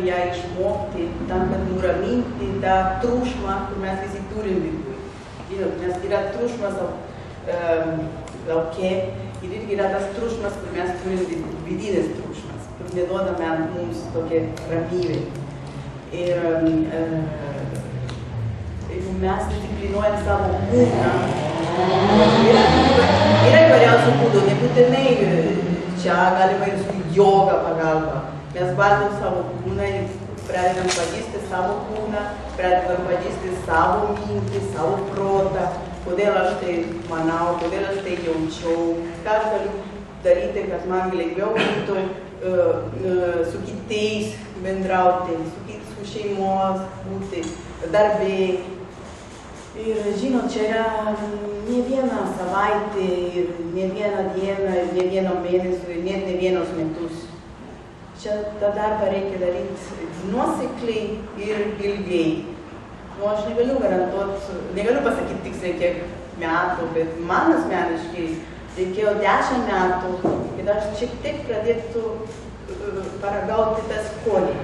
ją išmokti, tam, kad nuraminti tą triukšmą, kur mes visi turim viduje. Nes yra triukšmas lauke ir irgi yra tas triukšmas, kur mes turim vidinis triukšmas, kur neduodame mums tokia ramybė. Ir jeigu mes disciplinuojam savo kūną, yra įvairiausių būdų, nebūtinai čia galima ir su joga pagalba. Mes valdom savo kūną ir pradedam pažįsti savo kūną, pradedam pažįsti savo mintį, savo protą, kodėl aš tai manau, kodėl aš tai jaučiau, ką aš galiu daryti, kad man lengviau būtų su kitais bendrauti, su šeimos būti, darbe. Ir žinot, čia yra ne viena savaitė, ir ne viena diena, ir ne vieno mėnesio, ir net ne vienos metus. Čia tą darbą reikia daryti nuosekliai ir ilgai. Aš negaliu garantuoti, negaliu pasakyti tiksliai kiek metų, bet man asmeniškai reikėjo 10 metų, kad aš šiek tiek pradėtų paragauti tą skonį.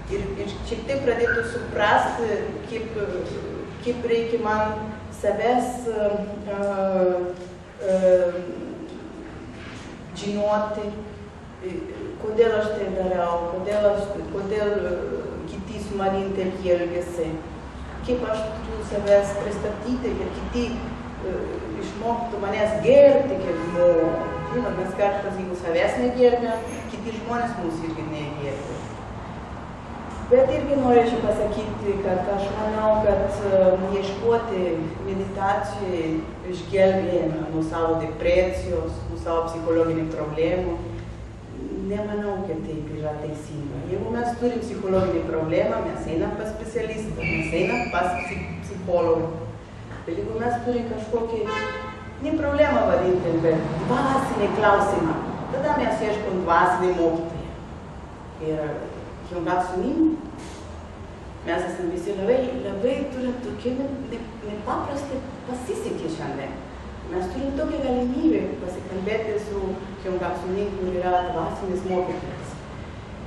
Ir šiek tiek pradėtų suprasti, kaip reikia man savęs žinoti, kodėl aš tai darau, kodėl kiti su manim taip elgiasi, kaip aš turiu savęs pristatyti, kad kiti išmoktų manęs gerbti kaip žmogų. Žinot, mes kartais, jeigu savęs negerbė, kiti žmonės mūsų irgi negerbė. Bet irgi norėčiau pasakyti, kad aš manau, kad ieškoti meditacijai išgelbėjimą nuo savo depresijos, nuo savo psichologinių problemų. Nemanau, kad taip yra teisinga. Jeigu mes turim psichologinį problemą, mes einam pas specialistą, mes einam pas psichologą. Bet jeigu mes turim kažkokį, ne problemą vadinti, bet dvasinį klausimą, tada mes ieškom dvasinį mokytoją. Ir Hyon Gak Sunim, mes esam visi labai turim tokie nepaprastai pasisekė šiandien. Mes turim tokią galimybę pasikalbėti su Hyon Gak Sunim, kur yra dvasinis mokytojas.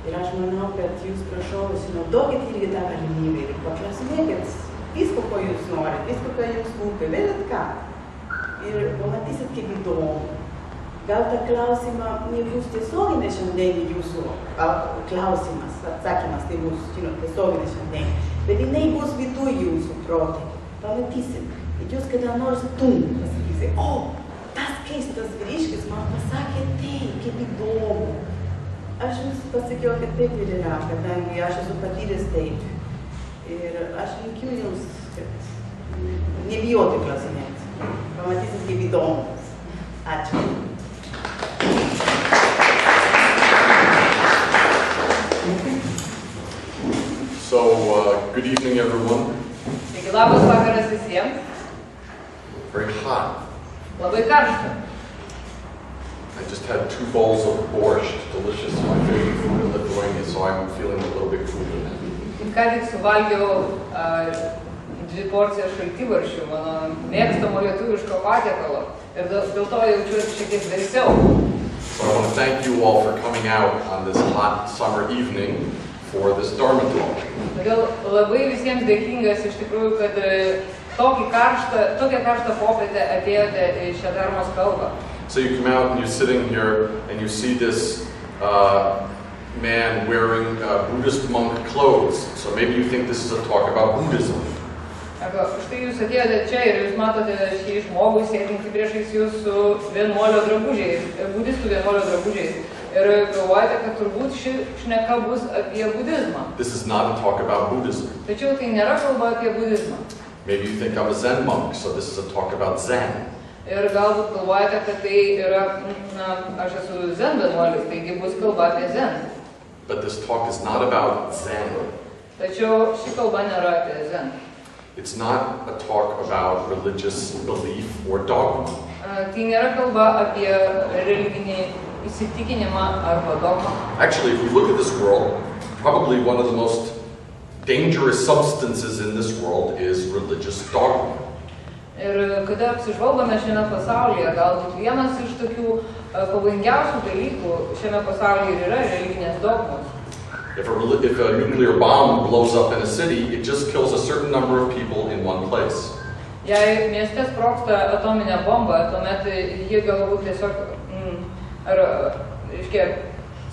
Ir aš manau, kad jūs prašau, naudokit irgi tą galimybę ir paklausinėkit visko, ko jūs norit, visko, ką jums rūpi, bet ką. Ir pamatysit, kaip įdomu. Gal tą klausimą nebus tiesioginė šiandien jūsų klausimas, atsakymas, tai bus, tiesioginė šiandien, bet jinai bus viduje jūsų protė. Pamatysit, kad jūs kada nors pasakysit, o, tas keistas vyriškis man pasakė tai, kaip įdomu. Aš jums pasakiau, kad taip ir yra, kadangi aš esu patyręs taip. Ir aš linkiu jums, kad nebijoti klausinėti. Pamatysit, kaip įdomu. Ačiū. So, good evening, everyone. Labas vakaras visiems. Very hot. Labai karšta. I just had 2 bowls of borscht, delicious, my favorite food in Lithuania, so I'm feeling a little bit cooler. Ką tik suvalgiau 2 porcijas šaltibarščių, mano mėgstamo lietuviško patiekalo. Ir dėl to jaučiuosi šiek tiek vėsiau. So I want to thank you all for coming out on this hot summer evening for this Dharma talk. Todėl labai visiems dėkingas iš tikrųjų, kad tokią karštą popietę atėjote į šią Dharmos kalbą. So you come out and you're sitting here and you see this man wearing Buddhist monk clothes. So maybe you think this is a talk about Buddhism. Štai jūs atėjote čia ir jūs matote šį žmogų sėdintį priešais jūs su vienuolio drabužiais, budistų vienuolio drabužiais. Ir galvojate, kad turbūt ši šneka bus apie budizmą. This is not a talk about Buddhism. Tačiau tai nėra kalba apie budizmą. Maybe you think I'm a Zen monk, so this is a talk about Zen. Ir galbūt galvojate, kad tai yra, aš esu Zen vienuolis, taigi bus kalba apie Zen. But this talk is not about Zen. Tačiau ši kalba nėra apie Zen. It's not a talk about religious belief or dogma. Tai nėra kalba apie religinį įsitikinimą arba dogmą. Actually, if we look at this world, probably one of the most dangerous substances in this world is religious dogma. Ir kada apsižvalgome šiame pasaulyje, galbūt vienas iš tokių pavojingiausių dalykų šiame pasaulyje yra religinės dogmos. If a nuclear bomb blows up in a city, it just kills a certain number of people in one place. Jei mieste sprogsta atominė bomba, tuomet ji galbūt tiesiog,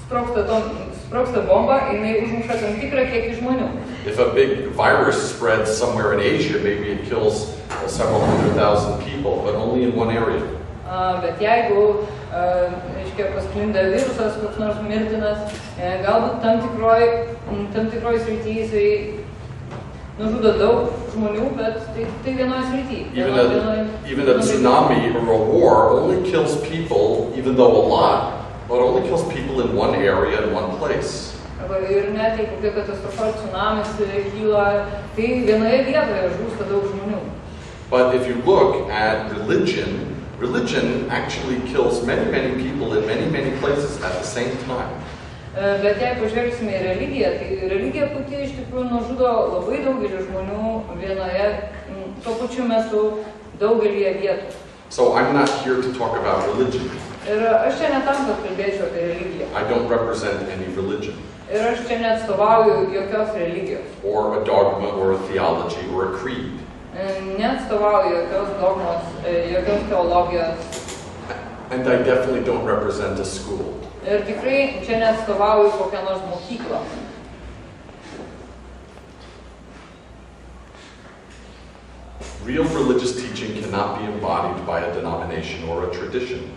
sprogsta bomba, jinai užmuša tam tikrą kiekį žmonių. If a big virus spreads somewhere in Asia, maybe it kills several 100,000 people, but only in one area. Bet jeigu, pasklinda virusas, koks nors mirtinas, galbūt tam tikroj srityje jisai nužudo daug žmonių, bet tai vienoj srityje. Even a tsunami or a war only kills people, even though a lot, but only kills people in one area, in one place. Ir net jei kokia katastrofa, tsunamis kyla, tai vienoje vietoje žūsta daug žmonių. But if you look at religion, religion actually kills many, many people in many, many places at the same time. Bet jei pažvelgsime į religiją, tai religija pati iš tikrųjų nužudo labai daugelį žmonių vienoje, tuo pačiu metu daugelyje vietų. So I'm not here to talk about religion. Ir aš čia ne tam, kad kalbėčiau apie religiją. I don't represent any religion. Ir aš čia neatstovauju jokios religijos. Or a dogma or a theology or a creed. Neatstovauju jokios dogmos, jokios teologijos. And I definitely don't represent a school. Ir tikrai čia neatstovauju kokią nors mokyklą. Real religious teaching cannot be embodied by a denomination or a tradition.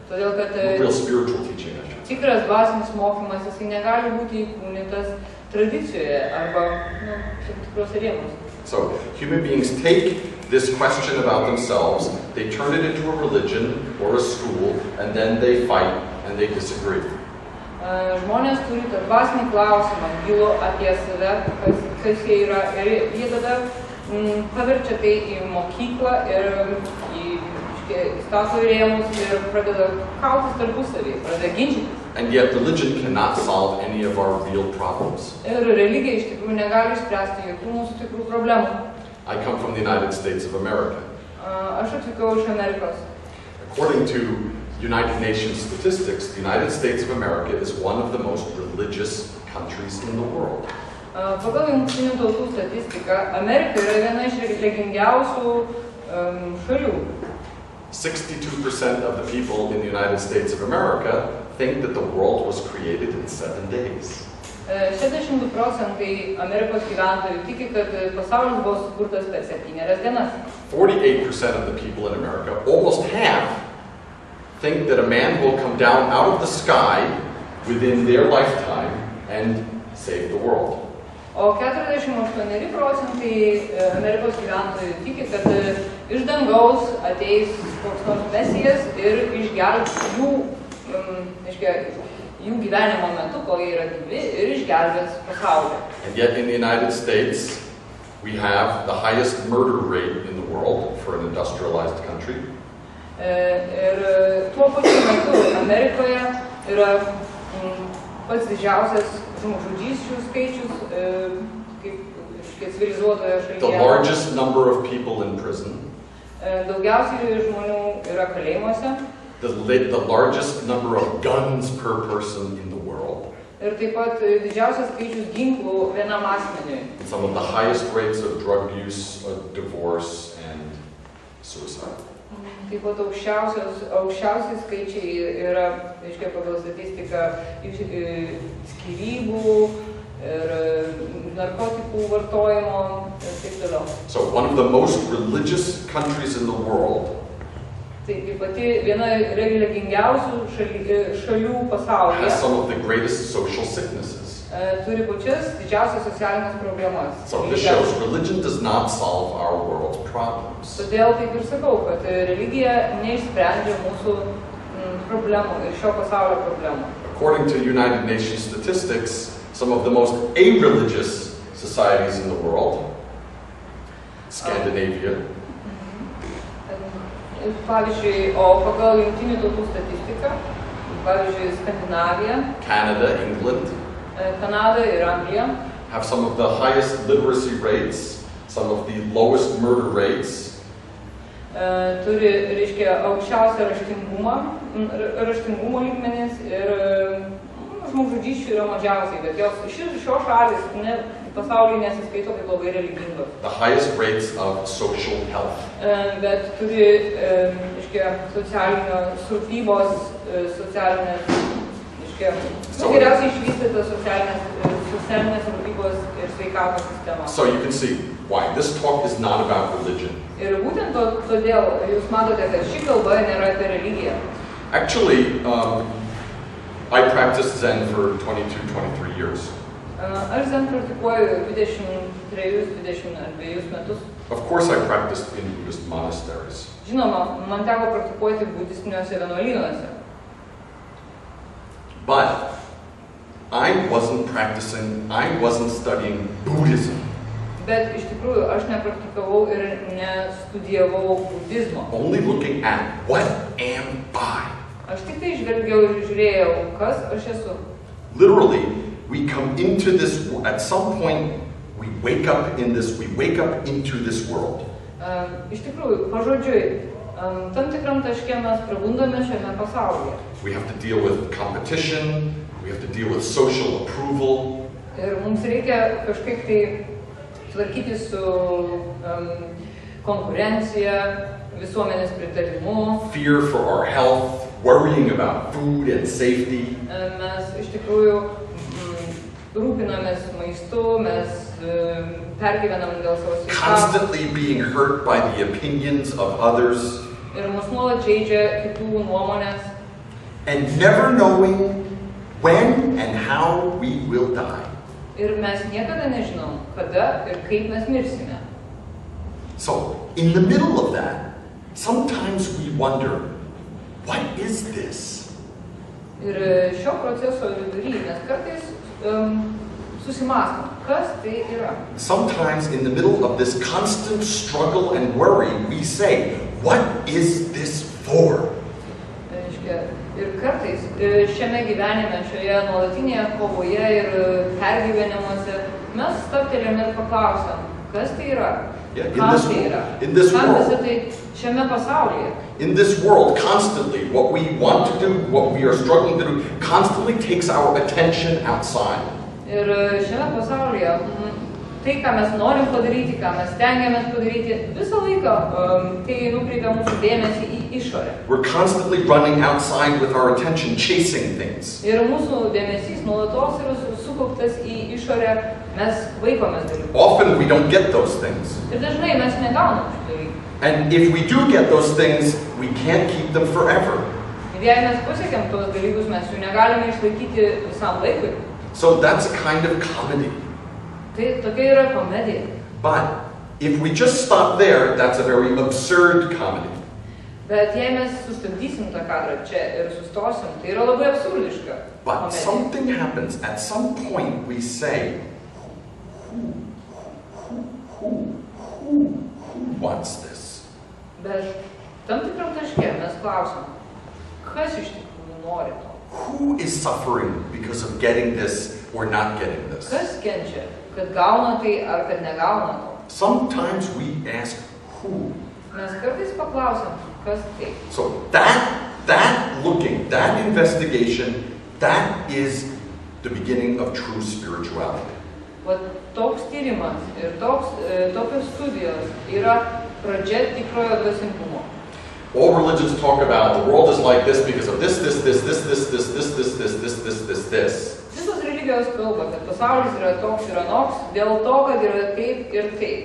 Todėl, kad Real spiritual teaching, I should say. tikras dvasinis mokymas, jisai negali būti įkūnytas tradicijoje arba tam tikrose rėmuose. So human beings take this question about themselves, they turn it into a religion or a school, and then they fight and they disagree. Žmonės turi tą dvasinį klausimą, gilų apie save, kas jie yra, ir jie tada paverčia tai į mokyklą ir įstato rėmus ir pradeda kautis tarpusavį, pradeda ginčytis. And yet religion cannot solve any of our real problems. Ir religija iš tikrųjų negali išspręsti jokių mūsų tikrų problemų. I come from the United States of America. Aš atvykau iš Amerikos. According to United Nations statistics, the United States of America is one of the most religious countries in the world. Pagal Jungtinių tautų statistiką, Amerika yra viena iš religingiausių šalių. 62% of the people in the United States of America think that the world was created in 7 days. 62% Amerikos gyventojų tiki, kad pasaulis buvo sukurtas per 7 dienas. 48% of the people in America, almost half, think that a man will come down out of the sky within their lifetime and save the world. O 48% Amerikos gyventojų tiki, kad iš dangaus ateis koks nors mesijas ir išgelbės jų gyvenimo metu, kol jie yra gyvi, ir išgelbės pasaulį. And yet in the United States, we have the highest murder rate in the world for an industrialized country. Ir tuo pačiu metu Amerikoje yra pats didžiausias žmogžudysčių skaičius kaip civilizuotoje šalyje. The largest number of people in prison. Daugiausiai žmonių yra kalėjimuose. The largest number of guns per person in the world. Ir taip pat didžiausias skaičius ginklų vienam asmeniui. Some of the highest rates of drug use, divorce, and suicide. Taip pat aukščiausiai skaičiai yra, pagal statistiką, skyrybų ir narkotikų vartojimo ir taip toliau. So one of the most religious countries in the world Tai pati viena religingiausių šalių pasaulyje has some of the greatest social sicknesses. Turi pačias didžiausias socialinės problemas. So this shows religion does not solve our world's problems. Todėl taip ir sakau, kad religija neišsprendžia mūsų problemų ir šio pasaulio problemų. According to United Nations statistics, some of the most a-religious societies in the world, Scandinavia, pavyzdžiui, o pagal Jungtinių tautų statistiką, pavyzdžiui, Skandinavija, Canada, England, Kanada ir Anglija, have some of the highest literacy rates, some of the lowest murder rates, turi, aukščiausią raštingumo lygmenis ir žmogžudysčių yra mažiausiai, bet šios šalys pasaulyje nesiskaito kaip labai religingos. The highest rates of social health. Bet turi, socialinės rūpybos, geriausiai išvystytas socialinės rūpybos ir sveikatos sistema. So you can see why this talk is not about religion. Ir būtent todėl jūs matote, kad ši kalba nėra apie religiją. Actually, I practiced Zen for 22-23 years. Aš Zen praktikuoju 23-22 metus. Of course I practiced in Buddhist monasteries. Žinoma, man teko praktikuoti budistiniuose vienuolynuose. But I wasn't studying Buddhism. Bet iš tikrųjų aš nepraktikavau ir nestudijavau budizmo. Only looking at what am I? Aš tik tai žvelgiau ir žiūrėjau, kas aš esu. Literally, we come into this, at some point, we wake up into this world. Iš tikrųjų, pažodžiui, tam tikram taške mes prabundame šiame pasaulyje. We have to deal with competition, we have to deal with social approval. Ir mums reikia kažkaip tai tvarkyti su konkurencija, visuomenės pritarimu. Fear for our health, worrying about food and safety. Mes iš tikrųjų rūpinamės maistu, mes pergyvenam dėl savo sveikatos. Constantly being hurt by the opinions of others. Ir mus nuolat žeidžia kitų nuomonės. And never knowing when and how we will die. Ir mes niekada nežinom, kada ir kaip mes mirsime. So, in the middle of that, sometimes we wonder, what is this? Ir šio proceso vidury mes kartais susimąstom, kas tai yra. Sometimes in the middle of this constant struggle and worry, we say, what is this for? Ir kartais šiame gyvenime, šioje nuolatinėje kovoje ir pergyvenimuose mes stabtelėme ir paklausiam, kas tai yra? Kas tai yra? Kam visą tai šiame pasaulyje? In this world, constantly, what we want to do, what we are struggling to do, constantly takes our attention outside. Ir šiame pasaulyje, tai, ką mes norim padaryti, ką mes stengiamės padaryti, visą laiką tai nukreipia mūsų dėmesį į išorę. We're constantly running outside with our attention, chasing things. Ir mūsų dėmesys nuolatos yra sukauptas į išorę, mes vaikomės dalykų. Often we don't get those things. Ir dažnai mes negaunam šių dalykų. And if we do get those things, we can't keep them forever. Ir jei mes pasiekėm tuos dalykus, mes jų negalime išlaikyti visam laikui. So that's a kind of comedy. Tai tokia yra komedija. But if we just stop there, that's a very absurd comedy. Bet jei mes sustabdysim tą kadrą čia ir sustosim, tai yra labai absurdiška But komedija. something happens. At some point we say, who wants this? Bet tam tikram taške mes klausim, kas iš tikrųjų nori to? Who is suffering because of getting this or not getting this? Kas kenčia, kad gauna tai ar kad negauna to? Sometimes we ask who. Mes kartais paklausim, kas tai. So that looking, that investigation, that is the beginning of true spirituality. Vat toks tyrimas ir tokios studijos yra pradžia tikrojo dvasingumo. All religions talk about the world is like this because of this. Visos religijos kalba, kad pasaulis yra toks ir anoks, dėl to, kad yra taip ir taip.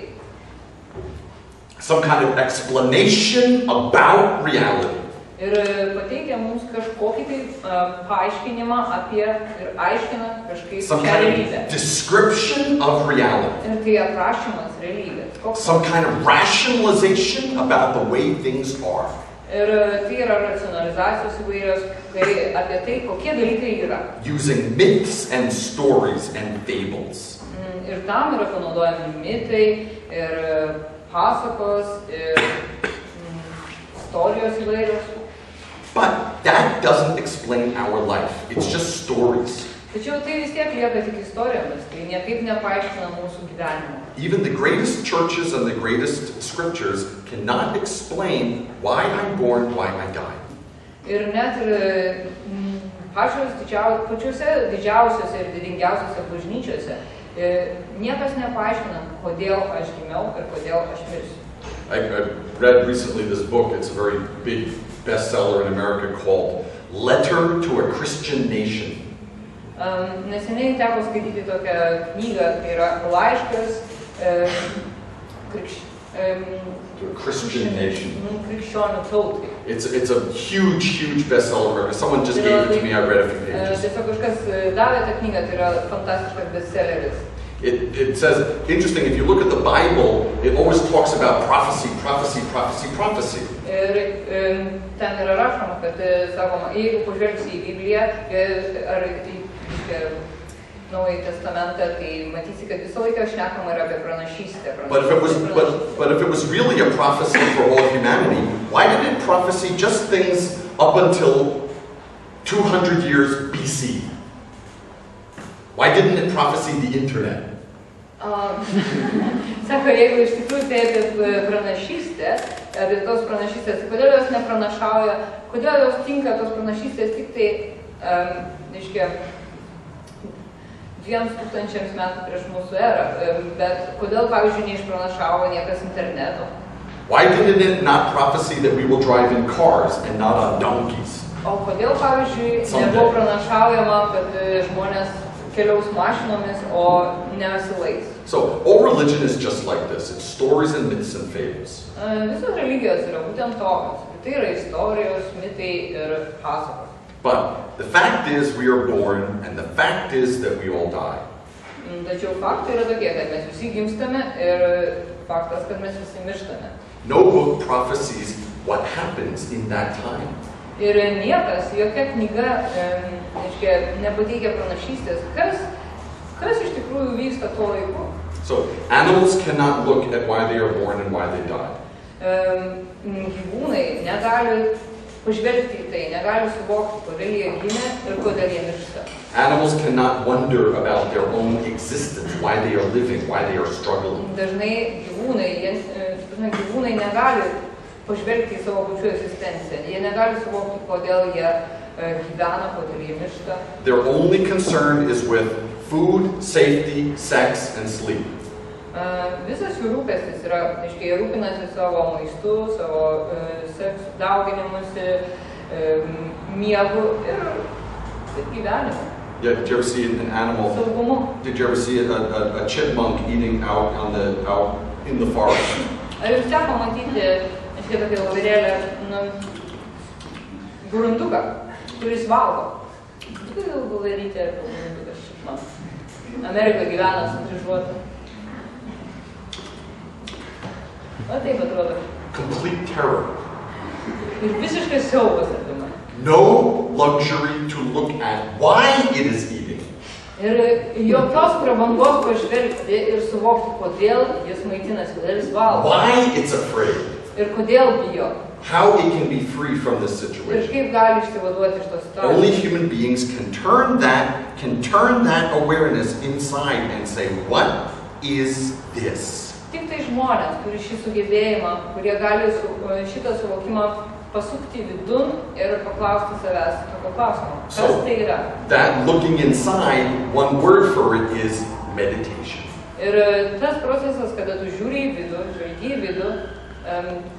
Some kind of explanation about reality. Ir pateikia mums kažkokį tai paaiškinimą apie ir aiškina kažkaip Some šią kind realybę. of description of reality. Ir tai aprašymas realybės. Some kind of rationalization about the way things are. Ir tai yra racionalizacijos įvairios, kai apie tai, kokie dalykai yra. Using myths and stories and fables. Ir tam yra panaudojami mitai, ir pasakos, ir istorijos įvairios. But that doesn't explain our life. It's just stories. Tačiau tai vis tiek lieka tik istorijomis, tai niekaip nepaaiškina mūsų gyvenimo. Even the greatest churches and the greatest scriptures cannot explain why I'm born, why I die. Ir net ir pačiuose didžiausiuose ir didingiausiuose bažnyčiuose niekas nepaaiškina, kodėl aš gimiau ir kodėl aš mirsiu. I read recently this book. It's a very big bestseller in America called Letter to a Christian Nation. Neseniai teko skaityti tokią knygą, tai yra laiškas Christian nation. Krikščionių tautai. It's a huge bestseller in America. Someone just gave it to me. I read a few pages. Tiesiog kažkas davė tą knygą, tai yra fantastiškas bestselleris. It says, interesting, if you look at the Bible, it always talks about prophecy. Ir ten yra rašoma, kad, sakoma, jeigu pažvelgsi į Bibliją ar į Naująjį Testamentą, tai matysi, kad visą laiką šnekama yra apie pranašystę. But if it was really a prophecy for all humanity, why did it prophesy just things up until 200 years BC? Why didn't it prophesy the internet? Sako, jeigu iš tikrųjų tai apie pranašystę, apie tos pranašystės, tai kodėl jos nepranašauja, kodėl jos tinka tos pranašystės tik tai, reiškia, 2000 metų prieš mūsų erą, bet kodėl, pavyzdžiui, neišpranašavo niekas interneto? Why did it not prophesy that we will drive in cars and not on donkeys? O kodėl, pavyzdžiui, nebuvo pranašaujama, kad žmonės keliaus mašinomis, o nesilais? So, all religion is just like this. It's stories and myths and fables. Visos religijos yra būtent tokios. Tai yra istorijos, mitai ir pasakos. But the fact is we are born, and the fact is that we all die. Tačiau faktai yra tokie, kad mes visi gimstame ir faktas, kad mes visi mirštame. No book prophesies what happens in that time. Ir niekas, jokia knyga, nepateikia pranašystės, kas iš tikrųjų vyksta tuo laiku. So, animals cannot look at why they are born and why they die. Gyvūnai negali pažvelgti į tai, negali suvokti, kodėl jie gimė ir kodėl jie miršta. Animals cannot wonder about their own existence, why they are living, why they are struggling. Dažnai gyvūnai negali pažvelgti į savo pačių egzistenciją. Jie negali suvokti, kodėl jie gyvena, kodėl jie miršta. Their only concern is with food, safety, sex, and sleep. Visas jų rūpestis yra, jie rūpinasi savo maistu, savo seksu, dauginimusi, miegu ir gyvenimu. Yeah, did you ever see an animal? Saugumu. Did you ever see a chipmunk eating out in the forest? Ar jums teko matyti, tokia voverėlė, burunduką, kuris valgo? Kodėl voverytė ar burundukas chipmunk? Amerikoje gyvena sukryžiuota. O taip atrodo. Complete terror. Ir visiškas siaubas apima. No luxury to look at why it is eating. Ir jokios prabangos pažvelgti ir suvokti, kodėl jis maitinasi, kodėl jis valgo. Why it's afraid. Ir kodėl bijo. How it can be free from this Ir situation. kaip gali išsivaduoti iš tos situacijos. Only human beings can turn that awareness inside and say, what is this? Tik tai žmonės turi šį sugebėjimą, kurie gali šitą suvokimą pasukti vidun ir paklausti savęs tokio klausimo. Kas tai yra? That looking inside, one word for it is meditation. Ir tas procesas, kada tu žiūri į vidų, žvelgi į vidų,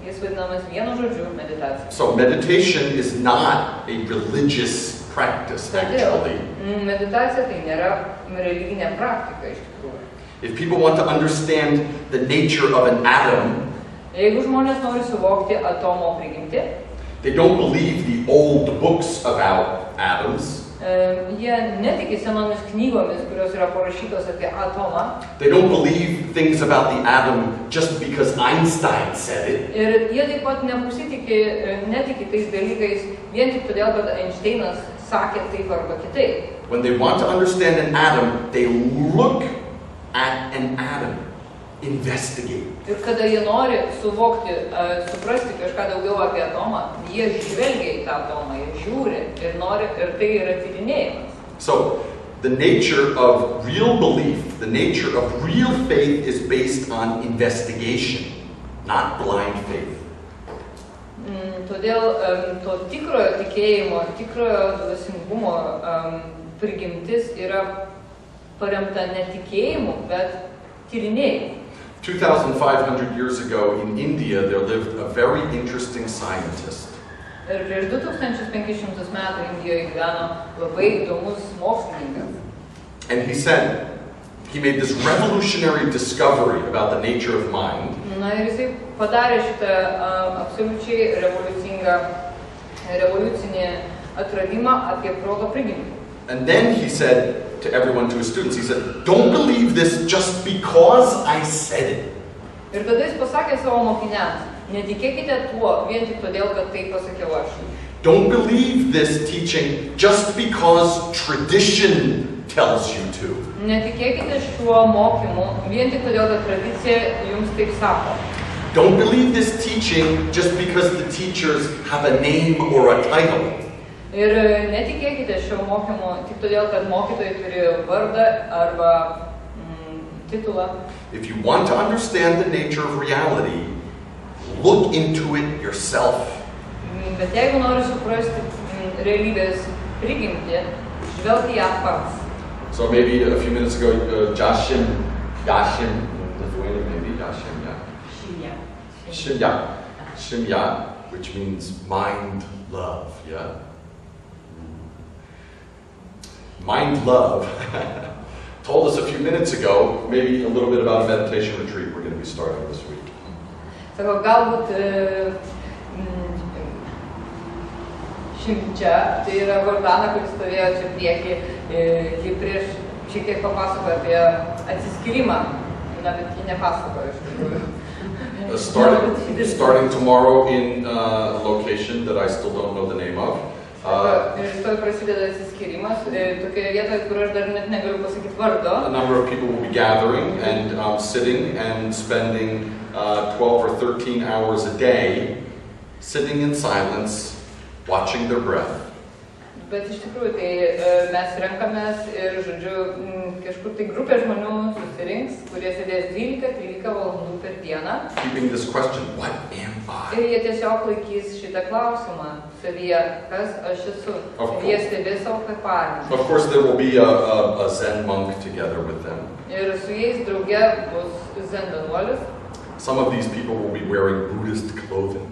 jis vadinamas vienu žodžiu meditacija. So meditation is not a religious practice, actually. Meditacija tai nėra religinė praktika iš tikrųjų. If people want to understand the nature of an atom, Jeigu žmonės nori suvokti atomo prigimtį, they don't believe the old books about atoms. Jie netiki senomis knygomis, kurios yra parašytos apie atomą. They don't believe things about the atom just because Einstein said it. Ir jie taip pat netiki tais dalykais vien tik todėl, kad Einšteinas sakė taip arba kitaip. When they want to understand an atom, they look at an atom, investigate. Ir kada jie nori suvokti, suprasti kažką daugiau apie atomą, jie žvelgia į tą atomą, jie žiūri ir tai yra tyrinėjimas. So, the nature of real belief, the nature of real faith is based on investigation, not blind faith. Todėl to tikrojo tikėjimo, tikrojo dvasingumo prigimtis yra paremta ne tikėjimu, bet tyrinėjimu. 2,500 years ago in India, there lived a very interesting scientist. Ir prieš 2500 metų Indijoje gyveno labai įdomus mokslininkas. And he said, he made this revolutionary discovery about the nature of mind. Na ir jisai padarė šitą absoliučiai revoliucinį atradimą apie proto prigimtį. And then he said to everyone, to his students, he said, don't believe this just because I said it. Ir tada jis pasakė savo mokiniams, netikėkite tuo vien tik todėl, kad tai pasakiau aš. Don't believe this teaching just because tradition tells you to. Netikėkite šiuo mokymu vien tik todėl, kad tradicija jums taip sako. Don't believe this teaching just because the teachers have a name or a title. Ir netikėkite šio mokymu tik todėl, kad mokytojai turi vardą arba titulą. If you want to understand the nature of reality, look into it yourself. Bet jeigu nori suprasti realybės prigimtį, žvelk į ją pats. So maybe a few minutes ago, Yashim, Lithuania maybe, Shimya, which means mind, love, yeah? Mind love told us a few minutes ago, maybe a little bit about a meditation retreat we're going to be starting this week. Sako, galbūt Šimčia, tai yra Gordana, kuris stovėjo čia priekį, ji prieš šiek tiek papasakojo apie atsiskyrimą, na, bet ji nepasakojo iš tikrųjų. Starting tomorrow in a location that I still don't know the name of. Rytoj prasideda atsiskyrimas, tokioje vietoje, kur aš dar net negaliu pasakyti vardo. A number of people will be gathering and sitting and spending 12 or 13 hours a day sitting in silence, watching their breath. Bet iš tikrųjų, tai mes renkamės ir, žodžiu, kažkur tai grupė žmonių susirinks, kurie sėdės 12-13 valandų per dieną. Keeping this question, what am I? Ir jie tiesiog laikys šitą klausimą savyje, kas aš esu. Ir jie stebės savo kvėpavimą. Of course, there will be a Zen monk together with them. Ir su jais drauge bus Zen vienuolis. Some of these people will be wearing Buddhist clothing.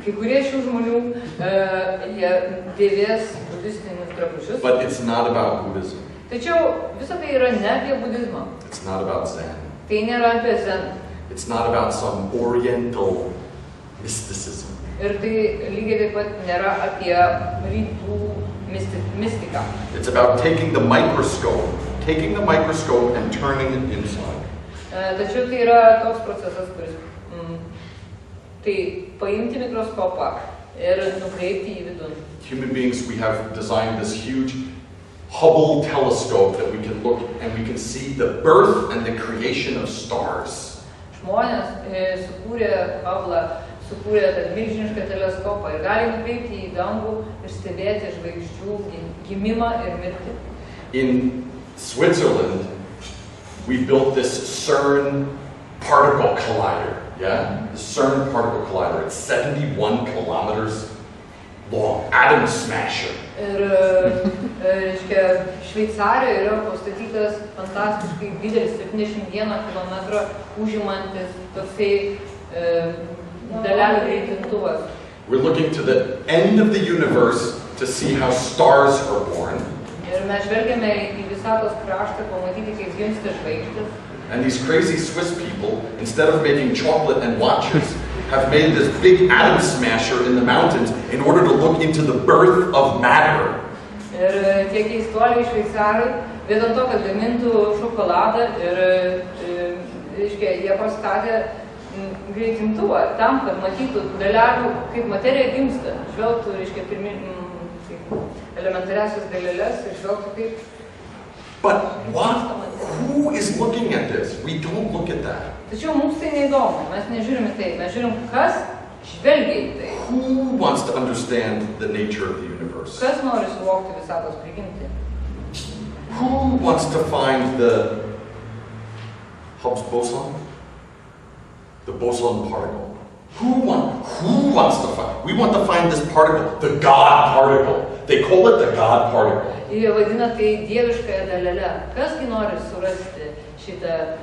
Kai kurie šių žmonių jie dėvės budistinius drabužius. But it's not about Buddhism. Tačiau visa tai yra ne apie budizmą. It's not about Zen. Tai nėra apie Zen. It's not about some Oriental mysticism. Ir tai lygiai taip pat nėra apie rytų mistiką. It's about taking the microscope and turning it inside. Tačiau tai yra toks procesas, kuris tai paimti mikroskopą ir nukreipti į vidun. Human beings, we have designed this huge Hubble telescope that we can look and we can see the birth and the creation of stars. Žmonės sukūrė Hubble, sukūrė tą milžinišką teleskopą ir gali nukreipti į dangų ir stebėti žvaigždžių gimimą ir mirtį. In Switzerland, we built this CERN particle collider. Yeah, the CERN particle collider. It's 71 kilometers long. Atom smasher. Ir, reiškia, Šveicarijoje yra pastatytas fantastiškai didelis 71 kilometrų užimantis toksai dalelių greitintuvas. We're looking to the end of the universe to see how stars are born. Ir mes žvelgiame į visatos kraštą, pamatyti, kaip gimsta žvaigždės. And these crazy Swiss people, instead of making chocolate and watches, have made this big atom smasher in the mountains in order to look into the birth of matter. Ir tie keistuoliai šveicarai, vietoj to, kad gamintų šokoladą ir, reiškia, jie pastatė greitintuvą tam, kad matytų dalelių, kaip materija gimsta. Žvelgtų, reiškia, elementariasias daleles ir žvelgtų, kaip. But who is looking at this? We don't look at that. Tačiau mums tai neįdomu, mes nežiūrime tai, mes žiūrim, kas žvelgia į tai. Who wants to understand the nature of the universe? Kas nori suvokti visatos prigimtį? Who wants to find the Higgs boson? The boson particle. Who wants to find? We want to find this particle, the God particle. They call it the God particle. Jie vadina tai dieviškąją dalelę. Kasgi nori surasti šitą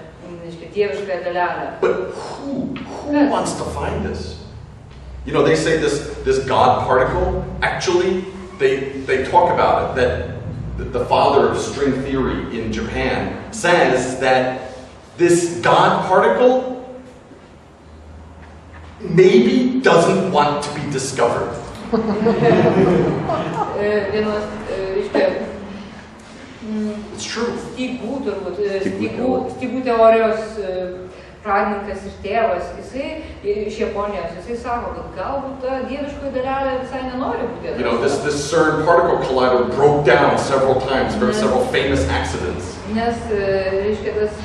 dieviškąją dalelę? But who wants to find this? You know, they say this God particle, actually, they talk about it, that the father of string theory in Japan says that this God particle maybe doesn't want to be discovered. It's true. Stygų teorijos pradininkas ir tėvas, jisai iš Japonijos, jisai sako, kad galbūt ta dieviškoji dalelė visai nenori būti. You know, this CERN particle collider broke down several times for several famous accidents. Nes, reiškia, tas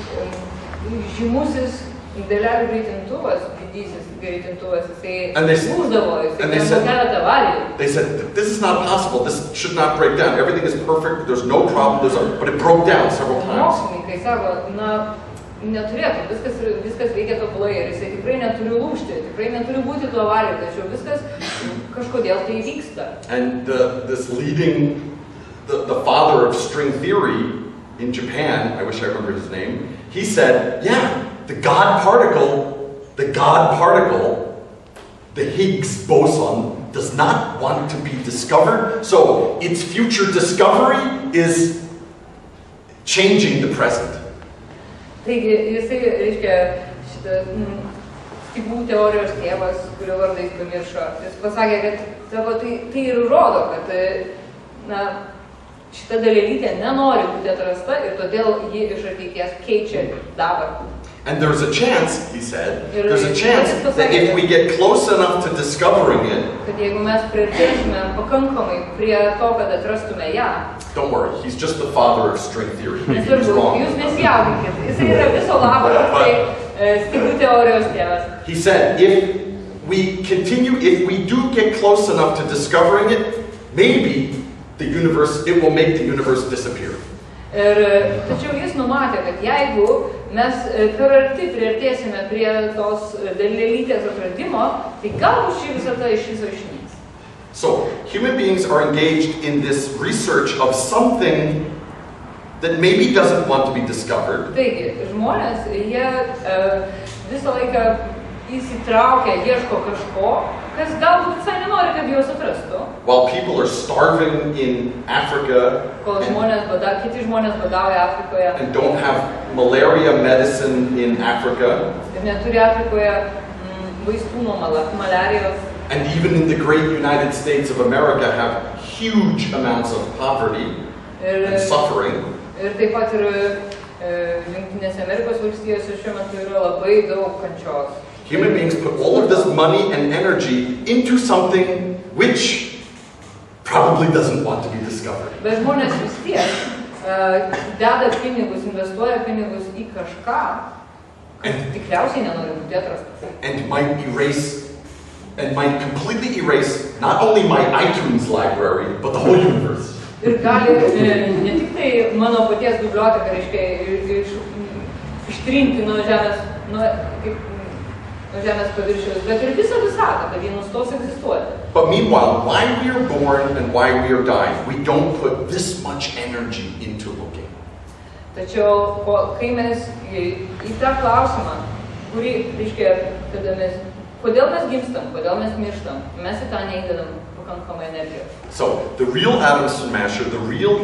žymusis dalelių greitintuvas, didysis greitintuvas, jisai būždavo, jisai keletą avarijų. They said, this is not possible, this should not break down, everything is perfect, there's no problem, but it broke down several times. Mokslininkai sako, na, neturėtų, viskas veikia tobulai ir jisai tikrai neturi lūžti, tikrai neturi būti tų avarijų, tačiau viskas kažkodėl tai vyksta. And this leading, the father of string theory in Japan, I wish I remembered his name, he said, yeah, the God particle, the Higgs boson, does not want to be discovered, so its future discovery is changing the present. Taigi, jisai, reiškia, šitą stygų teorijos tėvas, kurio vardą jis pamiršo, jis pasakė, kad tai ir rodo, kad na, šita dalelytė nenori būti atrasta ir todėl ji iš ateities keičia dabartį. And there's a chance, he said, there's a chance that if we get close enough to discovering it, kad jeigu mes priartėsime pakankamai prie to, kad atrastume ją. Don't worry, he's just the father of string theory. He's wrong. Jūs nesijaudinkit, jisai yra viso labo, tai stygų teorijos tėvas. He said, if we do get close enough to discovering it, maybe it will make the universe disappear. Tačiau jis numatė, kad jeigu mes per arti priartėsime prie tos dalelytės atradimo, tai galbūt ši visata iš viso išnyks. So, human beings are engaged in this research of something that maybe doesn't want to be discovered. Taigi, žmonės, jie visą laiką įsitraukia, ieško kažko, kas galbūt visai nenori, kad juos atrastų. While people are starving in Africa Kol kiti žmonės badauja Afrikoje and don't have malaria medicine in Africa, ir neturi Afrikoje vaistų nuo malarijos. And even in the great United States of America have huge amounts of poverty and suffering. Ir taip pat ir Jungtinėse Amerikos valstijose šiuo metu yra labai daug kančios. Human beings put all of this money and energy into something which probably doesn't want to be discovered. Bet žmonės vis tiek deda pinigus, investuoja pinigus į kažką, kas tikriausiai nenori būti atrastas. And might completely erase not only my iTunes library, but the whole universe. Ir gali ne tik tai mano paties biblioteką, reiškia, ištrinti nuo žemės paviršiaus, bet ir visą visatą, kad jie nustos egzistuoti. But meanwhile, why we are born and why we are dying, we don't put this much energy into looking. Tačiau, kai mes į tą klausimą, kurį, reiškia, kodėl mes gimstam, kodėl mes mirštam, mes į tą neįdedam pakankamai energijos. So, the real atom smasher, the real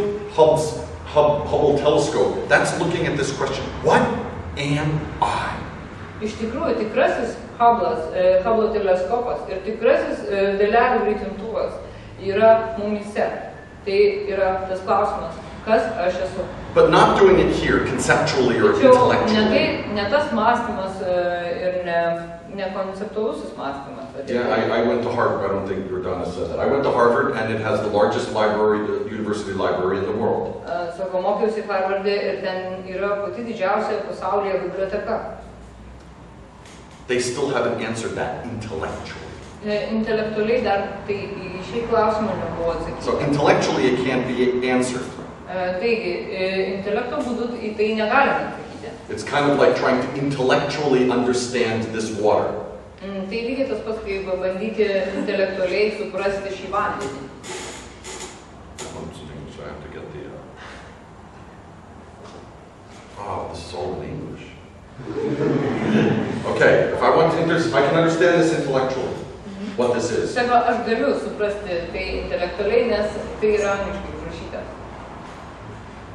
Hubble telescope, that's looking at this question, what am I? Iš tikrųjų, tikrasis Hubble teleskopas ir tikrasis dalelių greitintuvas yra mumyse. Tai yra tas klausimas, kas aš esu. But not doing it here, conceptually or intellectually. Ne tas mąstymas ir ne konceptualusis mąstymas. Yeah, I went to Harvard. I don't think Jordana said that. I went to Harvard and it has the largest library, the university library in the world. Sako, mokiausi Harvarde ir ten yra pati didžiausia pasaulyje biblioteka. They still haven't answered that intellectually. Intelektualiai dar tai į šį klausimą nebuvo atsakyti. So intellectually it can't be answered. Taigi, intelekto būdu į tai negalime atsakyti. It's kind of like trying to intellectually understand this water. Tai lygiai tas pats, kaip bandyti intelektualiai suprasti šį vandenį. So I have to get the... Oh, this is all in English. Okay, if I can understand this intellectually, what this is. Sako, aš galiu suprasti tai intelektualiai, nes tai yra angliškai užrašyta.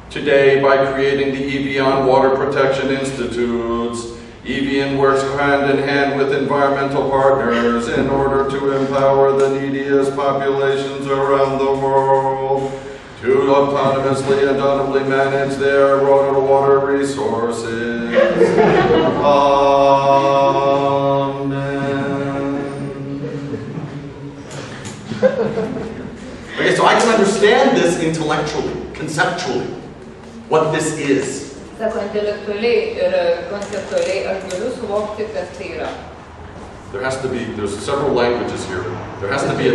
Today, by creating the Evian Water Protection Institutes, Evian works hand in hand with environmental partners in order to empower the neediest populations around the world to autonomously and audibly manage their water resources. Okay, so I can understand this intellectually, conceptually, what this is. Sako, intelektualiai ir konceptualiai aš galiu suvokti, kas tai yra. There's several languages here. There has to be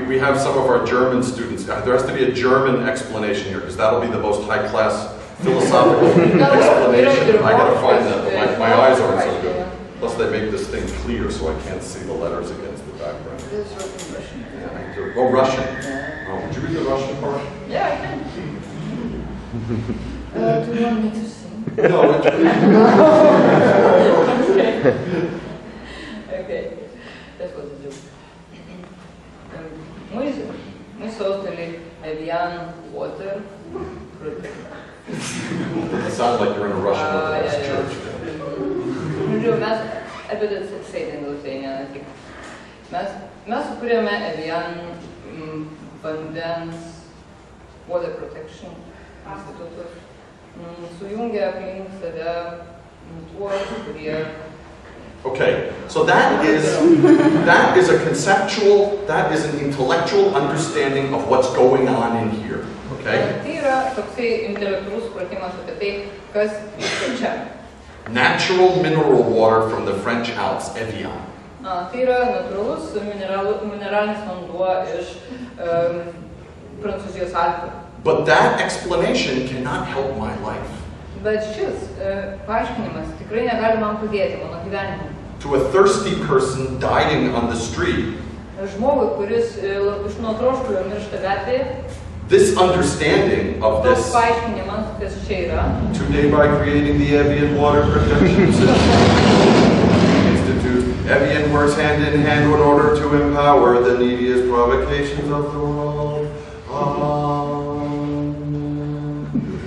we have some of our German students. There has to be a German explanation here, because that'll be the most high-class philosophical explanation. I gotta find that, but my eyes aren't so good. Plus they make this thing clear so I can't see the letters against the background. This is Russian. Yeah, oh, Russian. Oh, would you read the Russian part? Yeah, I can. Do you want me to sing? No, it's Okay, that's what to do. Мы создали Hyon Water Protection. It sounds like you're in a Russian Orthodox church. I better say it in Lithuania, I think. Mes sukūrėme Hyon vandens Water Protection institutus. Sujungia aplink save tuos, kurie. Okay, so that is a conceptual, that is an intellectual understanding of what's going on in here. Okay? Tai yra toksai intelektualus supratimas apie tai, kas vyksta čia. Natural mineral water from the French Alps, Evian. Tai yra natūralus mineralinis vanduo iš Prancūzijos Alpių. But that explanation cannot help my life. Bet šis paaiškinimas tikrai negali man padėti mano gyvenimui. To a thirsty person dying on the street, Žmogui, kuris iš nuo troškulio miršta gatvėje, this understanding of this paaiškinimas, kas čia yra, today by creating the Evian Water Protection Institute, Evian works hand in hand in order to empower the neediest provocations of the world.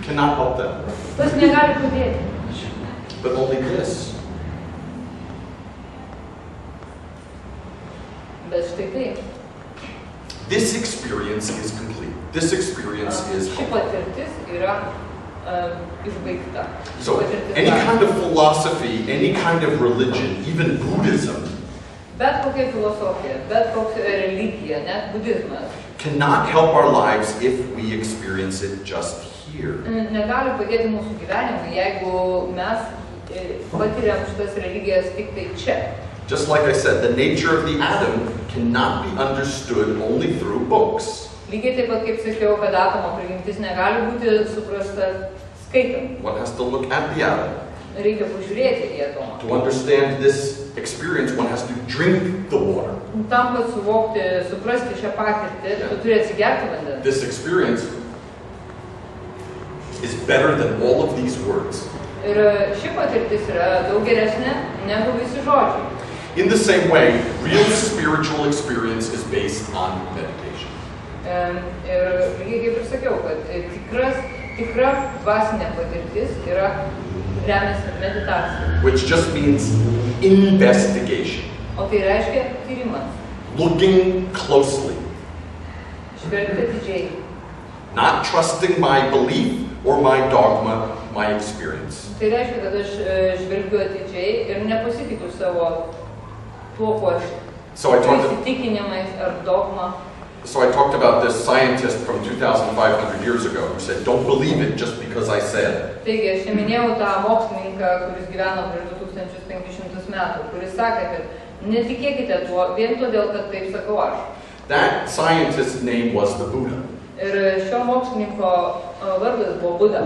Cannot help them. tas negali padėti. But only this. Bet štai taip. This experience is complete. This experience is Ši patirtis yra išbaigta. So, any kind of philosophy, any kind of religion, even Buddhism, Bet kokia filosofija, bet kokia religija, net budizmas, cannot help our lives if we experience it just here. negali padėti mūsų gyvenimui, jeigu mes patiriam šitas religijas tik tai čia. Just like I said, the nature of the atom cannot be understood only through books. Lygiai taip pat, kaip sakiau, kad atomo prigimtis negali būti suprasta skaitant. One has to look at the atom. Reikia pažiūrėti į atomą. To understand this experience, one has to drink the water. Tam, kad suvokti, suprasti šią patirtį, tu turi atsigerti vandens. This experience is better than all of these words. Ir ši patirtis yra daug geresnė negu visi žodžiai. In the same way, real spiritual experience is based on meditation. Ir lygiai kaip ir sakiau, kad tikra dvasinė patirtis yra remiasi meditacija. Which just means investigation. O tai reiškia tyrimas. Looking closely. Žvelgti atidžiai. Not trusting my belief or my dogma, my experience. Tai reiškia, kad aš žvelgiu atidžiai ir nepasitikiu savo tuo, ko aš įsitikinimais ar dogma. So I talked about this scientist from 2,500 years ago who said, don't believe it just because I said. Taigi, aš minėjau tą mokslininką, kuris gyveno prieš 2500 metų, kuris sakė, kad netikėkite tuo vien todėl, kad taip sakau aš. That scientist's name was the Buddha. Ir šio mokslininko vardas buvo Buda.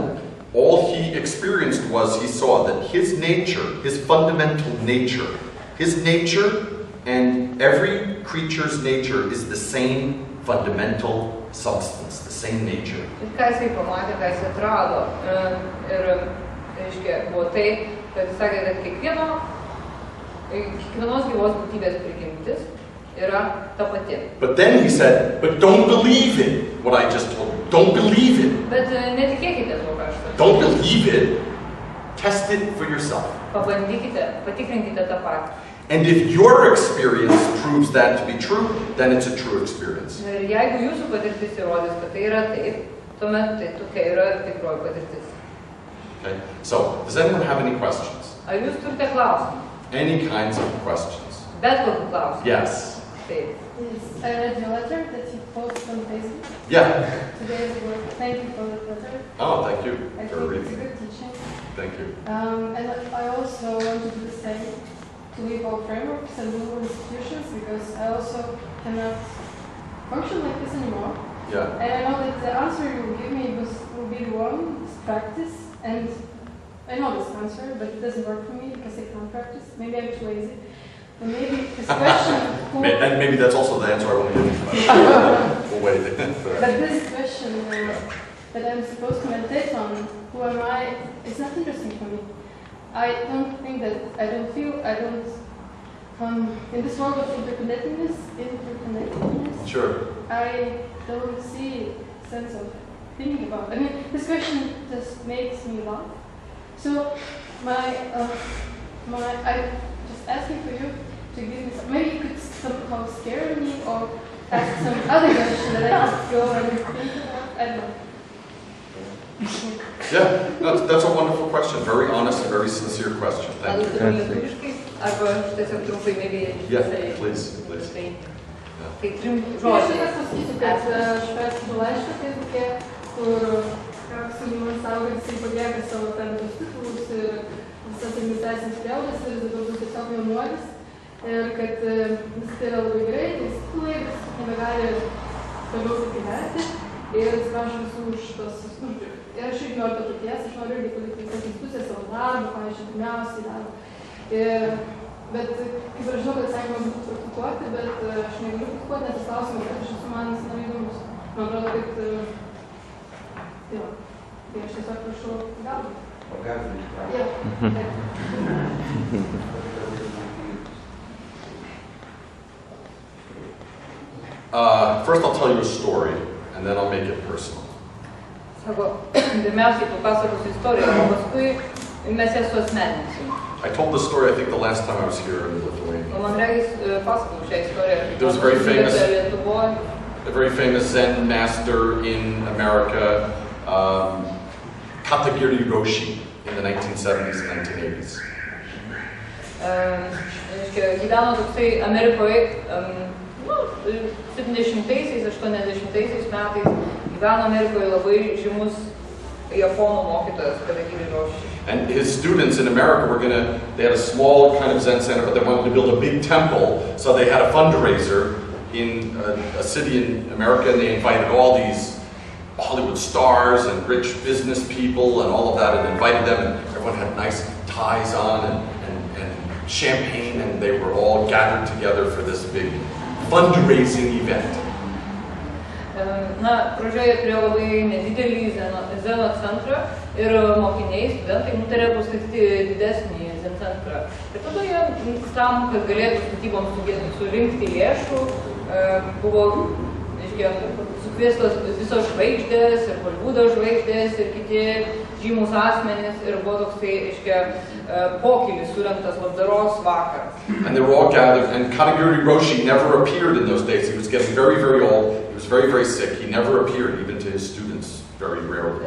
All he experienced was he saw that his nature, his fundamental nature, His nature and every creature's nature is the same fundamental substance, the same nature. Ir ką jisai pamatė, ką jisai atrado. Ir, reiškia, buvo tai, kad jis sakė, kad kiekvienos gyvos būtybės prigimtis yra ta pati. But then he said, but don't believe it, what I just told you. Don't believe it. Bet netikėkite to, ką aš sakiau. Don't believe it. Test it for yourself. Pabandykite, patikrinkite tą patį. And if your experience proves that to be true, then it's a true experience. Ir jeigu jūsų patirtis įrodys, kad tai yra taip, tuomet tai tokia yra tikroji patirtis. Okay? So, does anyone have any questions? Ar jūs turite klausimų? Any kinds of questions? Bet kokių klausimų? Yes. Taip. Yes, I read your letter that you posted on Facebook Yeah. today. Thank you for the letter. Oh, thank you I for think it's a reading. good teaching. Thank you. And I also want to do the same, to leave all frameworks and all institutions, because I also cannot function like this anymore. Yeah. And I know that the answer you will give me will be the one, this practice, and I know this answer, but it doesn't work for me because I can't practice. Maybe I'm too lazy. But maybe this question... And maybe that's also the answer I want to give. We'll wait. But this question that I'm supposed to meditate on, who am I, is not interesting for me. I don't think that, in this world of interconnectedness, Sure. I don't see sense of thinking about it. I mean, this question just makes me laugh. So, I'm just asking for you to give me some, maybe you could somehow scare me or ask some other question that I could go and think about. I don't know. Yeah, that's a wonderful question. Very honest and very sincere question. Thank you. Yeah, please. Tai trim Aš žodžiai. pasakysiu, kad aš perskaičiau laišką Feisbuke, kur man savo, kad jisai palieka savo tam titulus ir visas administracinis prieaudas ir dabar bus tiesiog jaunuolis. Ir kad vis tai yra labai gerai, tai jis titulai, bet nebegali toliau taip gyventi. Ir jis prašo visų už tos uždirbti. Ir aš irgi noriu to paties, aš noriu irgi palikti visas institucijas savo darbą, pavyzdžiui, pirmiausiai darbą. Bet kaip ir žinau, kad atsakymas būtų praktikuoti, bet aš negaliu praktikuoti, nes tas klausimas, kad aš esu man įdomus. Man atrodo, kad... Jo, tai aš tiesiog prašau galbūt. First I'll tell you a story, and then I'll make it personal. Sako, pirmiausiai papasakosiu istoriją, o paskui mes ją suasmeninsim. I told this story, I think, the last time I was here in Lithuania. Man regis pasakojau šią istoriją. There was a very famous Zen master in America, Katagiri Roshi, in the 1970s and 1980s. Gyveno toksai Amerikoje 70-aisiais, 80-aisiais metais. Gyveno Amerikoje labai žymus Japonų mokytojas Katagiri Roshi. And his students in America they had a small kind of Zen center, but they wanted to build a big temple, so they had a fundraiser in a city in America, and they invited all these Hollywood stars and rich business people and all of that, and invited them, and everyone had nice ties on and champagne, and they were all gathered together for this big fundraising event. Na, pradžioje turėjo labai nedidelį Zeno centrą ir mokiniai, studentai nutarė pastatyti didesnį Zen centrą. Ir tada jie tam, kad galėtų statyboms surinkti lėšų, buvo sukviestos visos žvaigždės ir Holivudo žvaigždės ir kiti žymus asmenys ir buvo toksai, pokylis surengtas labdaros vakaras. And they were all gathered, and Katagiri Roshi never appeared in those days. He was getting very, very old. He was very, very sick. He never appeared, even to his students, very rarely.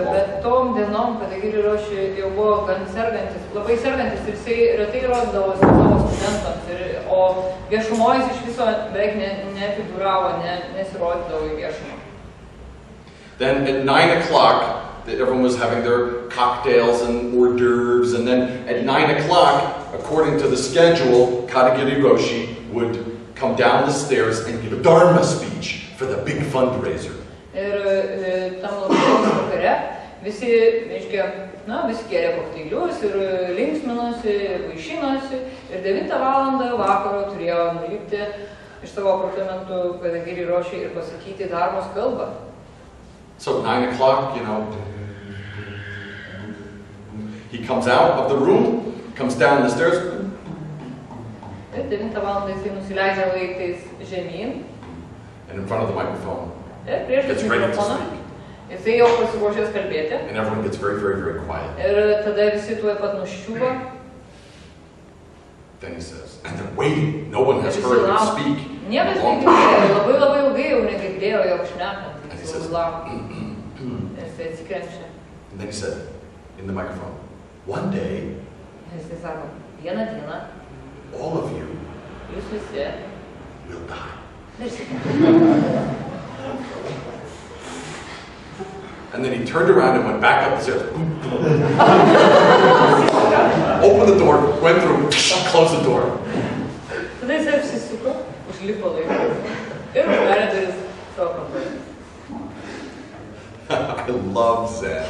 Bet tom dienom Katagiri Roshi jau buvo gan sergantis, labai sergantis ir jisai retai rodavosi savo studentams, o viešumoje iš viso beveik nefiguravo, nesirodydavo į viešumą. Then at 9 o'clock, everyone was having their cocktails and hors d'oeuvres, and then at 9 o'clock, according to the schedule, Katagiri Roshi would come down the stairs and give a Dharma speech for the big fundraiser. Ir tam labdaros vakare visi gėrė kokteilius ir linksminosi, vaišinosi, ir Ir 9 valandą vakaro turėjo nulipti iš savo apartamentų, kadangi ir ruošė ir pasakyti Dharmos kalbą. So 9 o'clock, you know, he comes out of the room, comes down the stairs. Ir 9 valandą jisai nusileidžia laiptais žemyn. And in front of the microphone, Ir prieš gets ready to mikrofoną. speak. Jisai jau pasiruošęs kalbėti. And everyone gets very, very, very quiet. Ir tada visi tuoj pat nuščiūva. Then he says, and they're waiting. No one has heard him speak. Niekas in a long negirdėjo, time. labai labai ilgai jau negirdėjo, jog šnekant. And he Jis says, labai laukia. Ir jisai atsikrenčia. and then he said, in the microphone, one day, Ir jisai sako, vieną dieną all of you jūs visi will die. mirsite. And then he turned around and went back up the stairs. Opened the door, went through, closed the door. Tada jisai apsisuko, užlipo laiptais ir uždarė duris savo kambarį. I love Zen.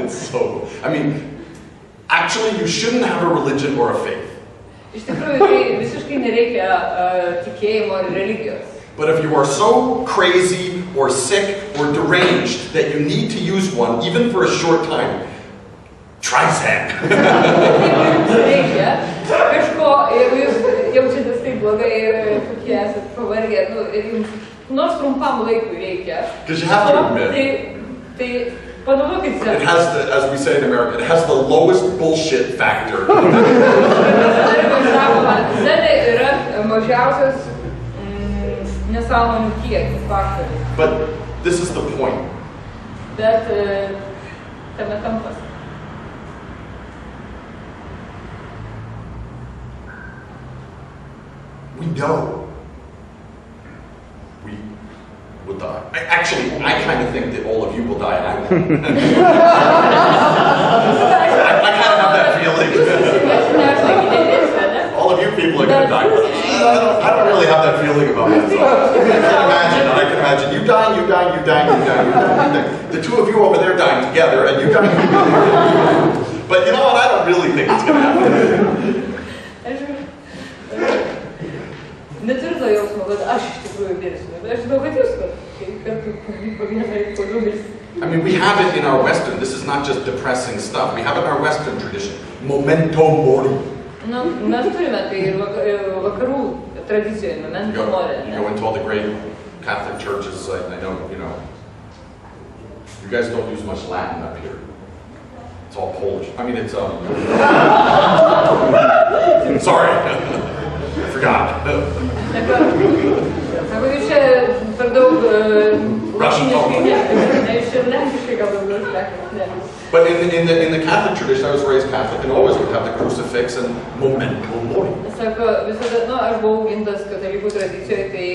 It's so, I mean, actually you shouldn't have a religion or a faith. Iš tikrųjų, tai visiškai nereikia tikėjimo ir religijos. But if you are so crazy or sick or deranged that you need to use one, even for a short time, try Zen. Reikia kažko, jeigu jūs jaučiatės taip blogai ir kokie esat pavargę, ir jums nors trumpam laikui reikia. Because you have to admit, Tai panaudokit Zen. it has the, as we say in America, it has the lowest bullshit factor. Zenai yra mažiausias nesąmonių kiekis faktorius. But this is the point. Bet tame kampas. We know we will die. Actually, I kind of think that all of you will die and I won't. I kind of have that feeling. All of you people are going to die. I don't really have that feeling about myself. I can imagine. You die, you die, you die, you die, you die, you die. The two of you over there dying together and you die. But you know what? I don't really think it's going to happen. Neturiu to jausmo, kad aš iš tikrųjų mirsiu. Aš žinau, kad jūs kartu po vieną ir po du mirsit. I mean, we have it in our Western. This is not just depressing stuff. We have it in our Western tradition. Memento mori. Nu, mes turime tai ir vakarų tradicijoje, memento mori. You go into all the great Catholic churches. I know, you know. You guys don't use much Latin up here. It's all Polish. I mean, it's sorry, I forgot. Sako, jūs čia per daug Russian lenkiškai gal daugiau šnekate. But in the Catholic tradition, I was raised Catholic, and always would have the crucifix and memento mori. Sako, visada, aš buvau augintas katalikų tradicijoje, tai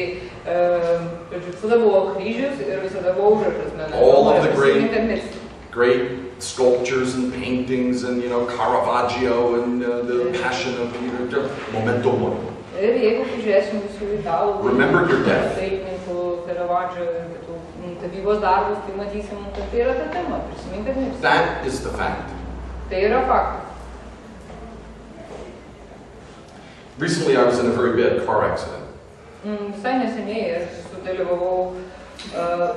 visada buvo kryžius ir visada buvo užrašas memento mori. All of the great sculptures and paintings and, you know, Caravaggio and the Passion of Peter, memento mori. Ir jeigu pažiūrėsim visų italų, Remember your death. dailininkų, Caravaggio ir kitų tapybos darbus, tai matysim, kad tai yra ta tema, prisimink, kad mirsi. That is the fact. Tai yra faktas. Recently, I was in a very bad car accident. Visai neseniai aš sudalyvavau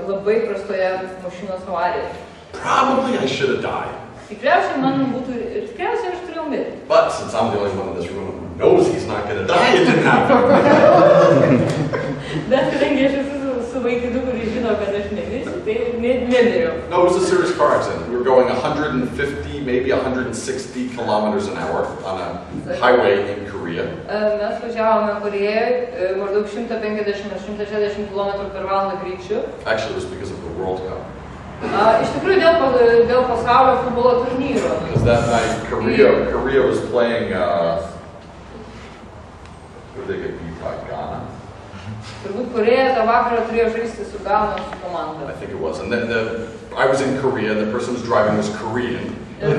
labai prastoje mašinos avarijoje. Probably I should have died. Tikriausiai aš turėjau mirti. But since I'm the only one in this room who knows he's not going to die, it didn't happen. Bet kadangi aš esu su vaikidu, kuris žino, kad aš nemirsiu, tai nemiriau. No, it was a serious car accident. We were going 150, maybe 160 kilometers an hour on a highway in Korea. Mes važiavome Korėjoje maždaug 150–160 km/h greičiu. Actually, it was because of the World Cup. Iš tikrųjų dėl pasaulio futbolo turnyro. Because that night, Korea was playing, who did they get beat by? Ghana? Turbūt Korėja tą vakarą turėjo žaisti su Ganos komanda. I think it was. And then I was in Korea, the person who was driving was Korean. And it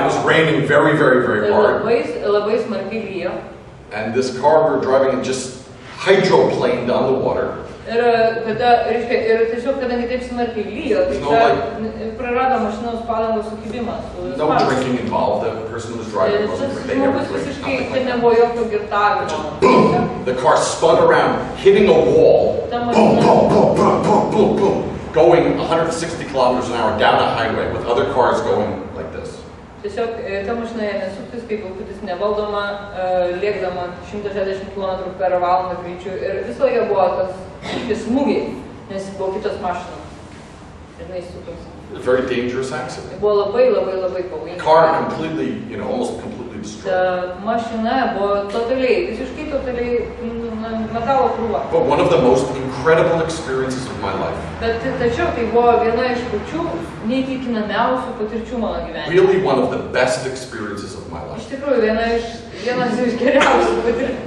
was raining very, very, very hard. Labai smarkiai lijo. And this car we were driving just hydroplaned on the water. Ir tiesiog, kadangi taip smarkiai lyjo, tai prarado mašinos padangos sukibimas. No drinking involved. The person who was driving wasn't drinking. They never drank. Visiškai nebuvo jokio girtavimo. Boom! The car spun around, hitting a wall. Boom, boom, boom, boom, boom, boom, boom. Going 160 kilometers an hour down a highway with other cars going like this. Tiesiog ta mašina ėmė suktis kaip aukutis nevaldoma, lėkdama 160 km per valandą greičiu ir visą laiką buvo tas smūgiai, nes buvo kitos mašinos. Ir jinai sukasi. A very dangerous accident. Buvo labai pavojinga. Car completely, almost completely destroyed. Ta mašina buvo visiškai totaliai metalo krūva. But one of the most incredible experiences of my life. Bet tačiau tai buvo viena iš pačių neįtikinamiausių patirčių mano gyvenime. Really one of the best experiences of my life. Iš tikrųjų, vienas iš geriausių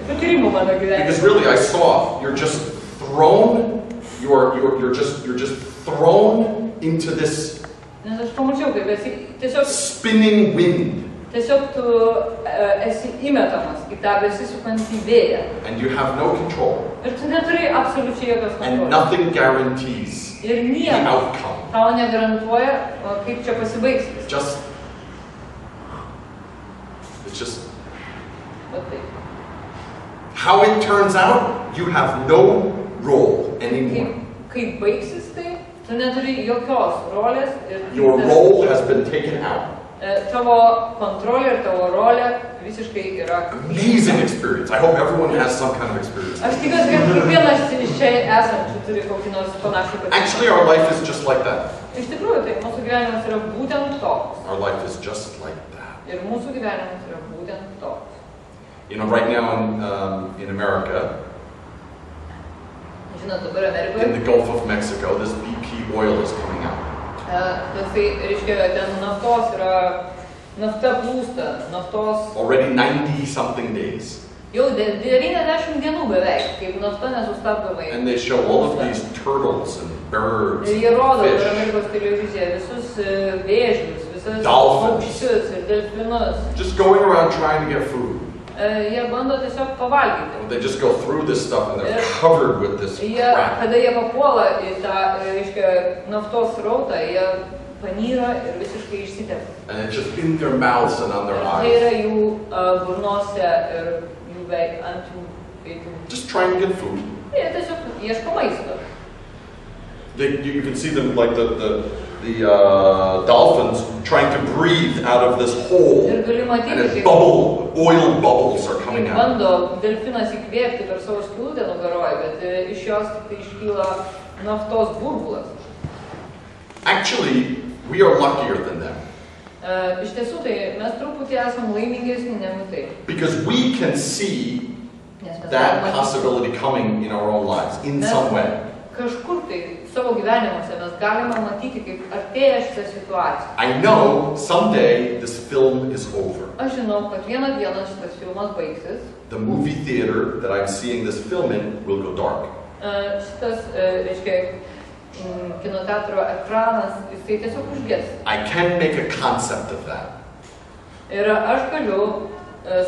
patyrimų mano gyvenime. Because really I saw you're just thrown into this Nes aš pamačiau, kaip esi tiesiog spinning wind. Tiesiog tu esi įmetamas į tą besisukantį vėją. And you have no control. Ir tu neturi absoliučiai jokios kontrolės. And nothing guarantees Ir the niekas outcome. tau negarantuoja, kaip čia pasibaigs. It's just Va taip. how it turns out, you have no role anymore. Kaip baigsis tai, tu neturi jokios rolės. Your role has been taken out. Tavo kontrolė ir tavo rolė visiškai yra. Amazing experience. I hope everyone has some kind of experience. Aš tikiuosi, kad kiekvienas iš čia esančių turi kokį nors panašų patirtį. Actually, our life is just like that. Iš tikrųjų, tai mūsų gyvenimas yra būtent toks. Our life is just like that. Ir mūsų gyvenimas yra būtent toks. Right now in America, Žinot, dabar Amerikoje, in the Gulf of Mexico, this BP oil is coming out. tai reiškia, ten nafta plūsta, naftos. Already 90-something days. Jau 90 dienų beveik, kaip nafta nesustabdomai. And they show all of these turtles and birds Ir jie rodo and per fish. Amerikos televiziją visus vėžlius, visus Dolphins. paukščius ir delfinus. Just going around trying to get food. Jie bando tiesiog pavalgyti. They just go through this stuff and they're covered with this crap. Kada jie papuola į tą, reiškia, naftos srautą, jie panyra ir visiškai išsitepia. And it's just in their mouths and on their Tai eyes. yra jų burnose ir jų beveik ant jų veidų. Just trying to get food. Jie tiesiog ieško maisto. You can see them like the dolphins trying to breathe out of this hole, Ir gali and matyti, oil bubbles are coming kaip out. bando delfinas įkvėpti per savo skylutę nugaroje, bet iš jos tik tai iškyla naftos burbulas. Actually, we are luckier than them Iš tiesų, tai mes truputį esam laimingesni negu tai. because we can see Nes mes that galim matyti possibility coming in our own lives in some way. kažkur tai savo gyvenimuose mes galime matyti, kaip artėja šitą situaciją. I know someday this film is over. Aš žinau, kad vieną dieną šitas filmas baigsis. The movie theater that I'm seeing this film in will go dark. Šitas, reiškia, kino teatro ekranas, jisai tiesiog užges. I can make a concept of that. Ir aš galiu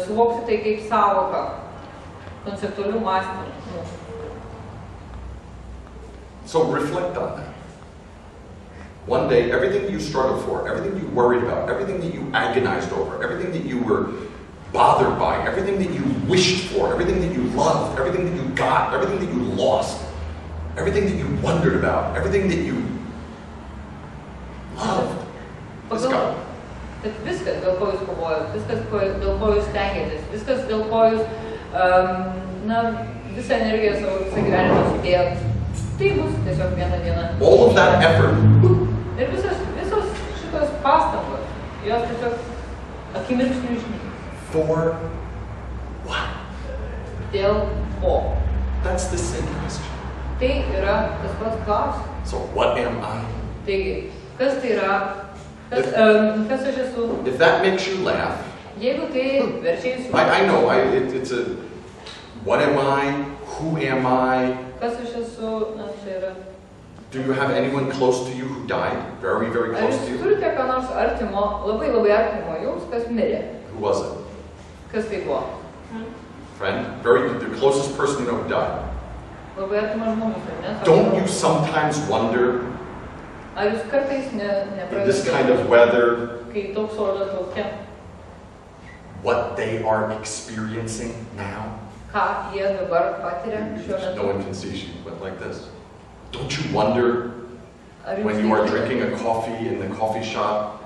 suvokti tai kaip sąvoką, konceptualių mąstymų. So reflect on that. One day, everything you struggled for, everything you worried about, everything that you agonized over, everything that you were bothered by, everything that you wished for, everything that you loved, everything that you got, everything that you lost, everything that you wondered about, everything that you loved is gone. Bet viskas, dėl ko jūs kovojot, viskas, dėl ko jūs stengiatės, viskas, dėl ko jūs visą energiją savo visą gyvenimą sudėjot, tai bus tiesiog vieną dieną. All of that effort. Ir visos šitos pastangos, jos tiesiog akimirksniu išnyks. For what? Dėl ko? That's the same question. Tai yra tas pats klausimas. So what am I? Taigi, kas tai yra, kas aš esu? If that makes you laugh, Jeigu tai verčia jūsų. I know, it's a, what am I? Who am I? Kas aš esu, čia yra. Do you have anyone close to you who died? Very, very Ar close jūs to you? turite ką nors artimo, labai artimo jums, kas mirė? Who was it? Kas tai buvo? Friend? The closest person you know who died? Labai artimas žmogus, ar ne? Don't you sometimes wonder, Ar jūs kartais in this kind of weather, kai toks oras laukia, what they are experiencing now? ką jie dabar patiria šiuo metu? No one can see, she went like this. Don't you wonder Ar jūs when you are drinking a coffee in the coffee shop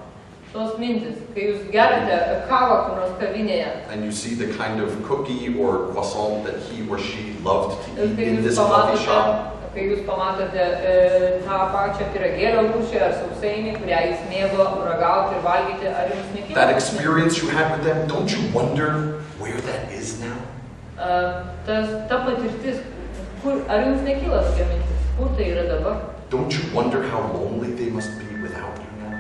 tos mintis, kai jūs gerate kavą kur nors kavinėje, and you see the kind of cookie or croissant that he or she loved to ir eat kai in jūs this coffee shop? pamatote tą pačią pyragėlio rūšį ar sausainį, kurią jis mėgo ragauti ir valgyti, ar jums nekyla? That experience you had with them, don't you wonder where that is now? Ta patirtis, ar jums nekyla tokia mintis, kur tai yra dabar? Don't you wonder how lonely they must be without you now?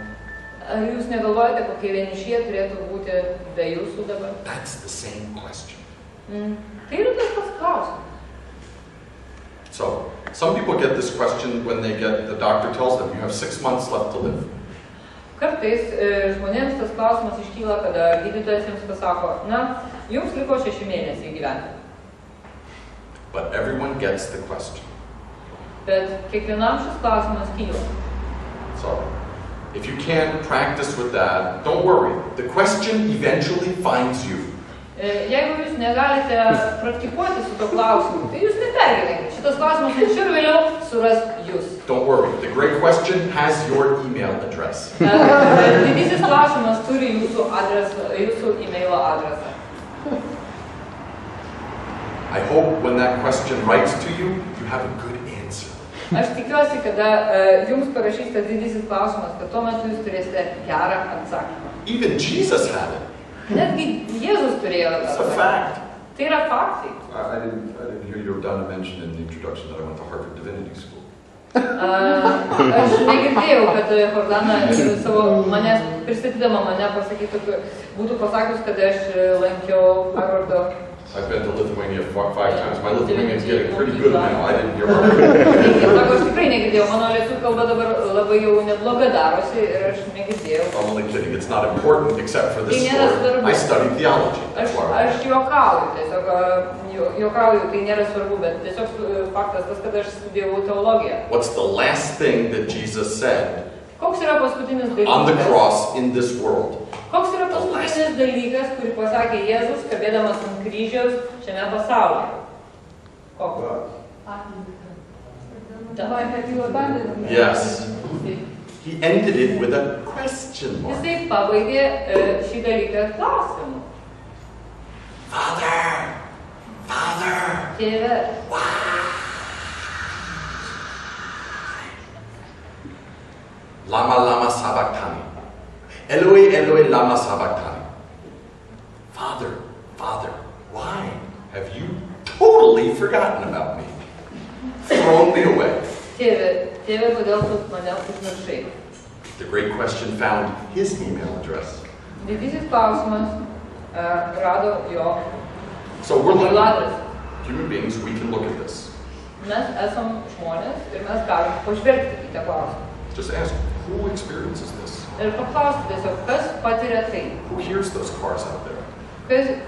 Ar jūs negalvojate, kokie vienišie turėtų būti be jūsų dabar? That's the same question. Tai yra tas pats klausimas. So, some people get this question when the doctor tells them you have 6 months left to live. Kartais žmonėms tas klausimas iškyla, kada gydytojas jums pasako, na, jums liko 6 mėnesiai gyventi. But everyone gets the question. Bet kiekvienam šis klausimas kyla. So, if you can't practice with that, don't worry. The question eventually finds you. Jeigu jūs negalite praktikuoti su to klausimu, tai jūs nepergyvenkite. Šitas klausimas anksčiau ir vėliau suras jūs. Don't worry. The great question has your email address. Didysis klausimas turi jūsų adresą, jūsų e-mailo adresą. I hope when that question writes to you, you have a good answer. Aš tikiuosi, kada jums parašys tas didysis klausimas, kad tuo metu jūs turėsite gerą atsakymą. Even Jesus had it. Netgi Jėzus turėjo tą. It's a fact. Tai yra faktai. I didn't hear you done mention in the introduction that I went to Harvard Divinity School. Aš negirdėjau, kad Hordana manęs, pristatydama mane pasakytų, būtų pasakius, kad aš lankiau Harvardo. I've been to Lithuania 5 times. My Lithuanian is getting pretty good now. I didn't hear Harvard. Sako, aš tikrai negirdėjau. Mano lietuvių kalba dabar labai jau nebloga darosi ir aš negirdėjau. I'm only kidding. It's not important except for this story. I studied theology. Aš juokauju, tiesiog juokauju, tai nėra svarbu, bet tiesiog faktas tas, kad aš studijavau teologiją. What's the last thing that Jesus said Koks yra paskutinis dalykas? on the cross in this world? Koks yra paskutinis dalykas, kurį pasakė Jėzus, kabėdamas ant kryžiaus šiame pasaulyje? Koks? Yes. He ended it with a question mark. Jisai pabaigė šį dalyką klausimu. Father! Father! Tėve, Lama lama sabachthani. Eloi, Eloi, lama sabachthani. Father, Father, why have you totally forgotten about me? Thrown me away. Tėve, kodėl tu mane užmiršai? The great question found his email address. Didysis klausimas rado jo So we're email like adresą. human beings, we can look at this. Mes esam žmonės ir mes galim pažvelgti į tą klausimą. Just ask, who experiences this? Ir paklausti tiesiog, kas patiria tai? Who hears those cars out there?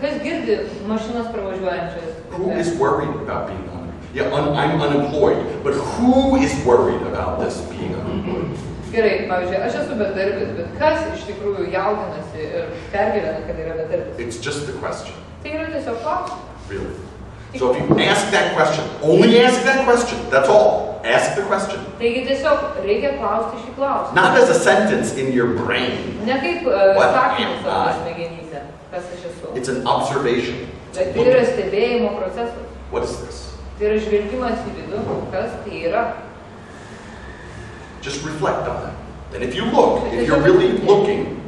Kas girdi mašinas pravažiuojančias? Who is worried about being unemployed? Yeah, I'm unemployed, but who is worried about this being unemployed? Gerai, pavyzdžiui, aš esu bedarbis, bet kas iš tikrųjų jaudinasi ir pergyvena, kad yra bedarbis? It's just the question, Tai yra tiesiog klausimas. really. So if you ask that question, only ask that question, that's all. Ask the question. Taigi tiesiog reikia klausti šį klausimą. Not as a sentence in your brain. Ne kaip What sakymas am savo I? smegenyse, kas aš esu. It's an observation. Bet tai yra stebėjimo procesas. What is this? Tai yra žvelgimas į vidų, kas tai yra. Just reflect on that. And if you look, if you're really looking,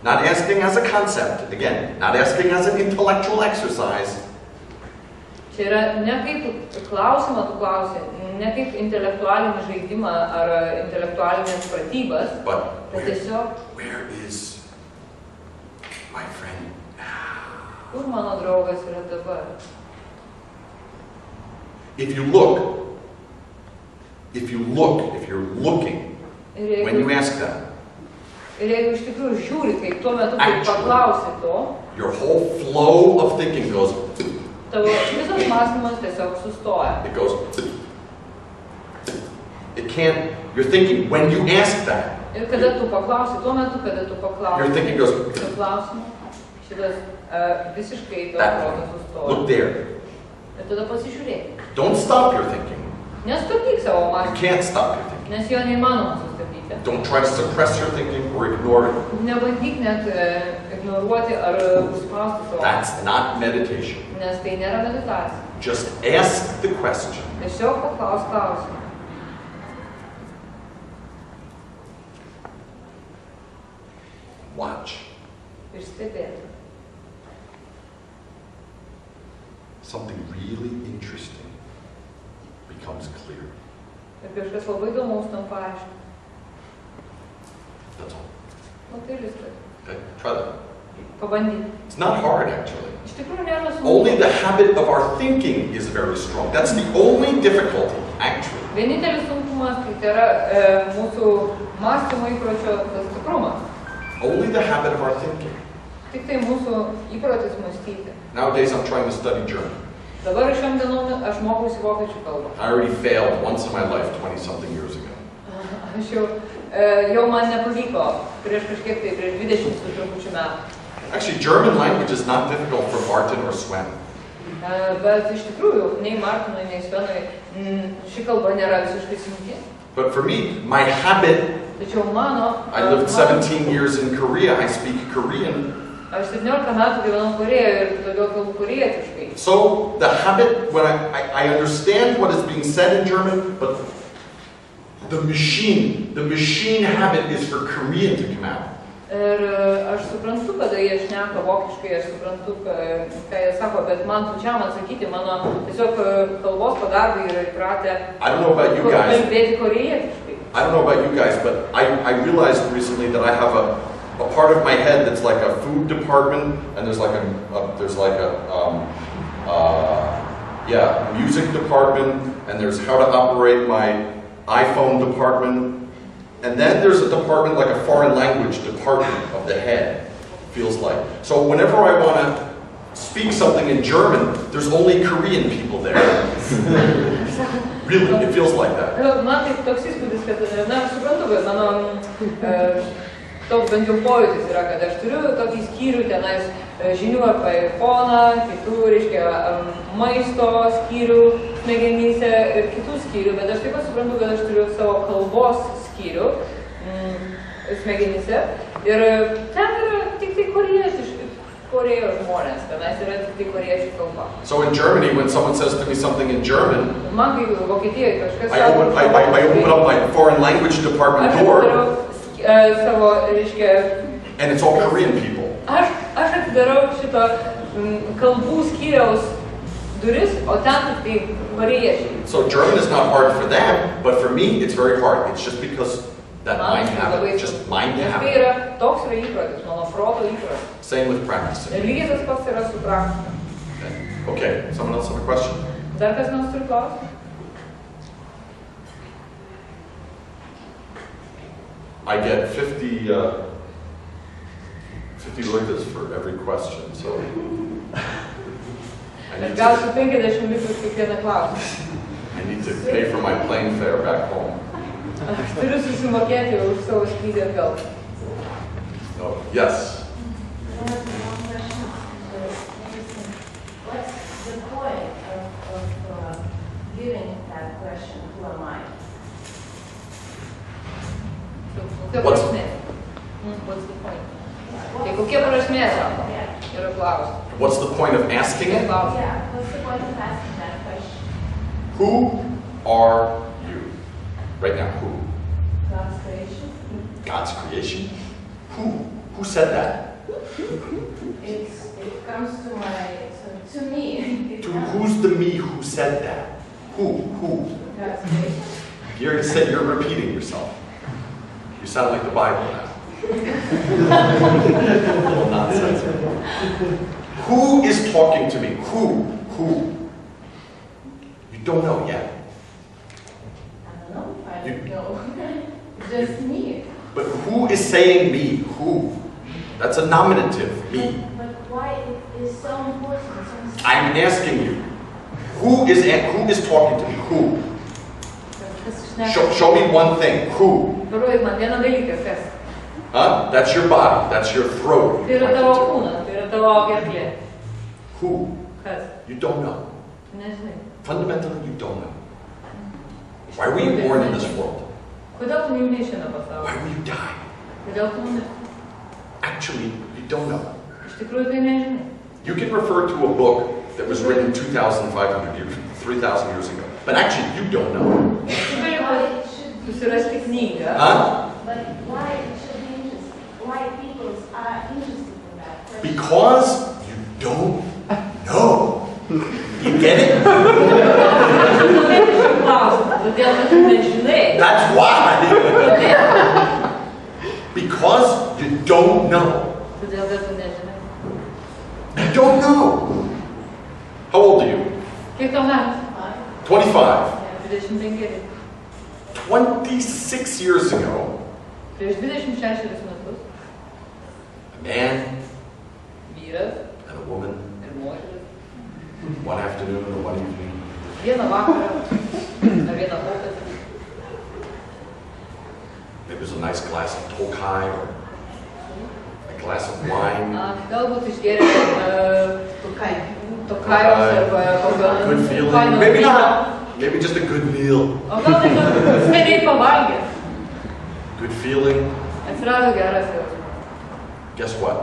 not asking as a concept, again, not asking as an intellectual exercise, Čia yra ne kaip klausimą tu klausi, ne kaip intelektualinį žaidimą ar intelektualinės pratybas, but bet tiesiog, where is my friend now? kur mano draugas yra dabar. If you're looking, Ir when you ask that, jeigu iš tikrųjų žiūri, kai tuo metu, kai paklausi to, your whole flow of thinking goes, Tavo visas mąstymas tiesiog sustoja. It goes. It can't. You're thinking when you ask that. Ir kada tu paklausi, tuo metu, kada tu paklausi. Your thinking goes. Tu klausimų, šitas visiškai tavo That protas way. sustoja. Look there. Ir tada pasižiūrėk. Don't stop your thinking. Nestabdyk savo You mąstymą, can't stop your thinking. nes jo neįmanoma sustabdyti. Don't try to suppress your thinking or ignore it. Nebandyk net ignoruoti ar užspausti savo. That's not meditation. Nes tai nėra meditacija. Just ask the question. Tiesiog paklaus klausimą. Watch. Ir stebėti. Something really interesting becomes clear. Ir kažkas labai įdomaus tam paaiškina. That's all. Nu tai viskas. Okay? Try that. Pabandyk. It's not hard, actually. Iš tikrųjų nėra Only sunku. the habit of our thinking is very strong. That's the only difficulty, actually. Vienintelis sunkumas tai yra mūsų mąstymo įpročio tas tikrumas. Only the habit of our thinking. Tik tai mūsų įprotis mąstyti. Nowadays, I'm trying to study German. Dabar šiom dienom aš mokausi vokiečių kalbą. I already failed once in my life 20-something years ago. Aš jau man nepavyko prieš kažkiek tai prieš 20 su trupučiu metų. Actually, German language is not difficult for Martin or Sven. Bet iš tikrųjų, nei Martinui, nei Svenui ši kalba nėra visiškai sunki. But for me, my habit, Tačiau mano... I lived 17 years in Korea, I speak Korean. Aš 17 metų gyvenau Korėjoje ir todėl kalbu korejietiškai. So the habit, when I understand what is being said in German, but the machine habit is for Korean to come out. Ir aš suprantu, kada jie šneka vokiškai, aš suprantu, ką jie sako, bet man pačiam atsakyti, mano tiesiog kalbos padarbai yra įpratę kalbėti korejietiškai. I don't know about you guys, but I realized recently that I have a part of my head that's like a food department, and there's like a music department, and there's how to operate my iPhone department. And then there's a department, like a foreign language department of the head, feels like. So whenever I want to speak something in German, there's only Korean people there. Really, it feels like that. Man tai toks įspūdis, kad, na, aš suprantu, bet mano toks bent jau pojūtis yra, kad aš turiu tokį skyrių tenais žinių apie iPhone'ą, kitų, reiškia, maisto skyrių smegenyse ir kitų skyrių, bet aš taip pat suprantu, kad aš turiu savo kalbos skyrių smegenyse ir ten yra tik tai Korėjos žmonės, tenais yra tik tai korėjiečių kalba. So in Germany, when someone says to me something in German, Man kai Vokietijoje kažkas I open up my foreign language department door, savo, reiškia, and it's all Korean people. Aš atidarau šito kalbų skyriaus duris, o ten tik tai korėjiečiai. So German is not hard for them, but for me, it's very hard. It's just because that mind habit, just mind Tai habit. yra toks yra įprotis, mano proto įprotis. Same with practicing. Ir lygiai tas pats yra su praktika. Okay, someone else have a question? Dar kas nors turi klausimą? I get 50 litas for every question, so Ir gausiu 50 litų už kiekvieną klausimą. I need to pay for my plane fare back home. Aš turiu susimokėti už savo skrydį atgal. Oh, yes. What's the point of giving that question, who am I? Kokia prasmė? What's the point? Tai kokia prasmė, sako, yra klausimas. What's the point of asking it? Yeah, what's the point of asking that question? Who are you? Right now, who? God's creation? God's creation? Who said that? It comes to me. Who's the me who said that? Who? God's creation. You already said you're repeating yourself. You sound like the Bible now. Little nonsense. Who is talking to me? Who? You don't know yet. I don't know if I don't know. Just me. But who is saying me? Who? That's a nominative, me. But why it is so important, so I'm asking you, who is talking to me? Who? Show me one thing. Who? Parodyk man vieną dalyką, kas? Huh? That's your body. That's your throat. Tai yra tavo kūnas, tai yra tavo gerklė. Who? Kas? You don't know. Nežinai. Fundamentally, you don't know. Why were you born in this world? Kodėl tu negimei šiame pasaulyje? Why will you die? Kodėl tu numirsi? Actually, you don't know. Iš tikrųjų tai nežinai. You can refer to a book that was written 2,500 years, 3,000 years ago. But actually, you don't know. Tu gali susirasti knygą. Huh? But why it should be interesting? Why people are interested in that? Because you don't know. You get it? Todėl kad tu nežinai. That's why. Because you don't know. Todėl kad tu nežinai. You don't know. How old are you? Kiek tau metų? 25. 25. 26 years ago, Prieš 26 metus a man vyras and a woman, ir moteris one afternoon or one evening, vieną vakarą ar vieną popietę. maybe it was a nice glass of Tokai or a glass of wine. Galbūt išgėrė Tokajos arba Good feeling. Maybe not. Maybe just a good meal. O gal tiesiog skaniai pavalgė. Good feeling. Atsirado geras jausmas. Guess what?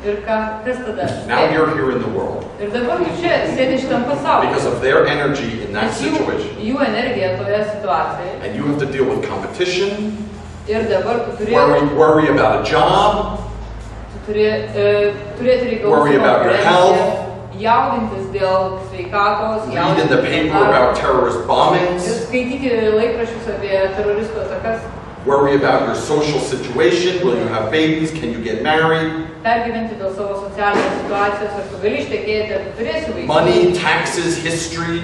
Ir kas tada? Now you're here in the world. Ir dabar tu čia sėdi šitam pasaulyje. Because of their energy in that Nes situation. jų energija toje situacijoje. And you have to deal with competition, Ir dabar tu turi worry about a job, turėti reikalų worry about your health, jaudintis dėl sveikatos, read in the paper about terrorist bombings, ir skaityti laikraščius apie teroristų atakas, worry about your social situation, will you have babies, can you get married, pergyventi dėl savo socialinės situacijos, ar tu gali ištekėti, ar tu turėsi vaikų, money, taxes, history,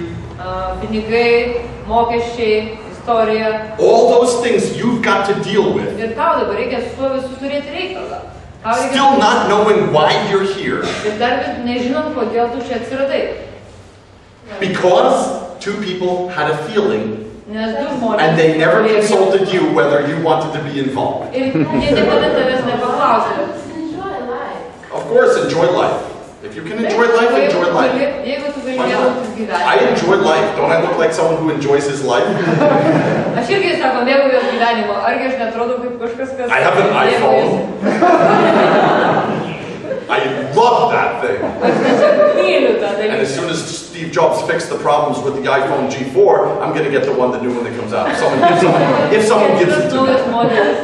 pinigai, mokesčiai, istorija. all those things you've got to deal with. Ir tau dabar reikia su tuo visu turėti reikalą. Still not knowing why you're here. Ir dar vis nežinant, kodėl tu čia atsiradai. Because two people had a feeling Nes du žmonės. and they never consulted you whether you wanted to be involved. Ir jie niekada tavęs nepaklausė. Enjoy life. Of course, enjoy life. If you can enjoy life, enjoy life. Jeigu tu gali mėgautis I gyvenimą. enjoy life. Don't I look like someone who enjoys his life? Aš irgi sako, mėgaujuos gyvenimo. Argi aš netrodo kaip kažkas, kas... I have an iPhone. I love that thing. Aš tiesiog myliu tą And dalyką. as soon as Steve Jobs fixed the problems with the iPhone G4, I'm going to get the new one that comes out. If someone gives it to me. Naujas modelis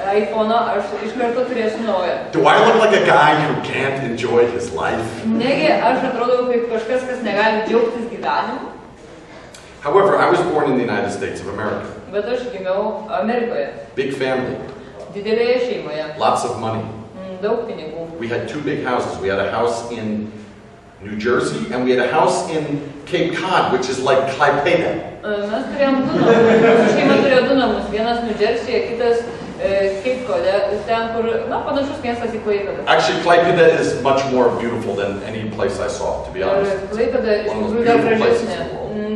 iPhone'o, aš iš karto turėsiu naują. Do I look like a guy who can't enjoy his life? Negi aš atrodau kaip kažkas, kas negali džiaugtis gyvenimu. However, I was born in the United States of America. Bet aš gimiau Amerikoje. Big family, Didelėje šeimoje. lots of money. Daug pinigų. We had two big houses. We had a house in New Jersey and we had a house in Cape Cod, which is like Klaipėda. Mes turėjom du namus. Mūsų šeima turėjo du namus. Vienas New Jersey'e, kitas Cape Cod'e, ten kur, na, panašus miestas į Klaipėdą. Actually, Klaipėda is much more beautiful than any place I saw, to be honest. Klaipėda iš tikrųjų dar gražesnė.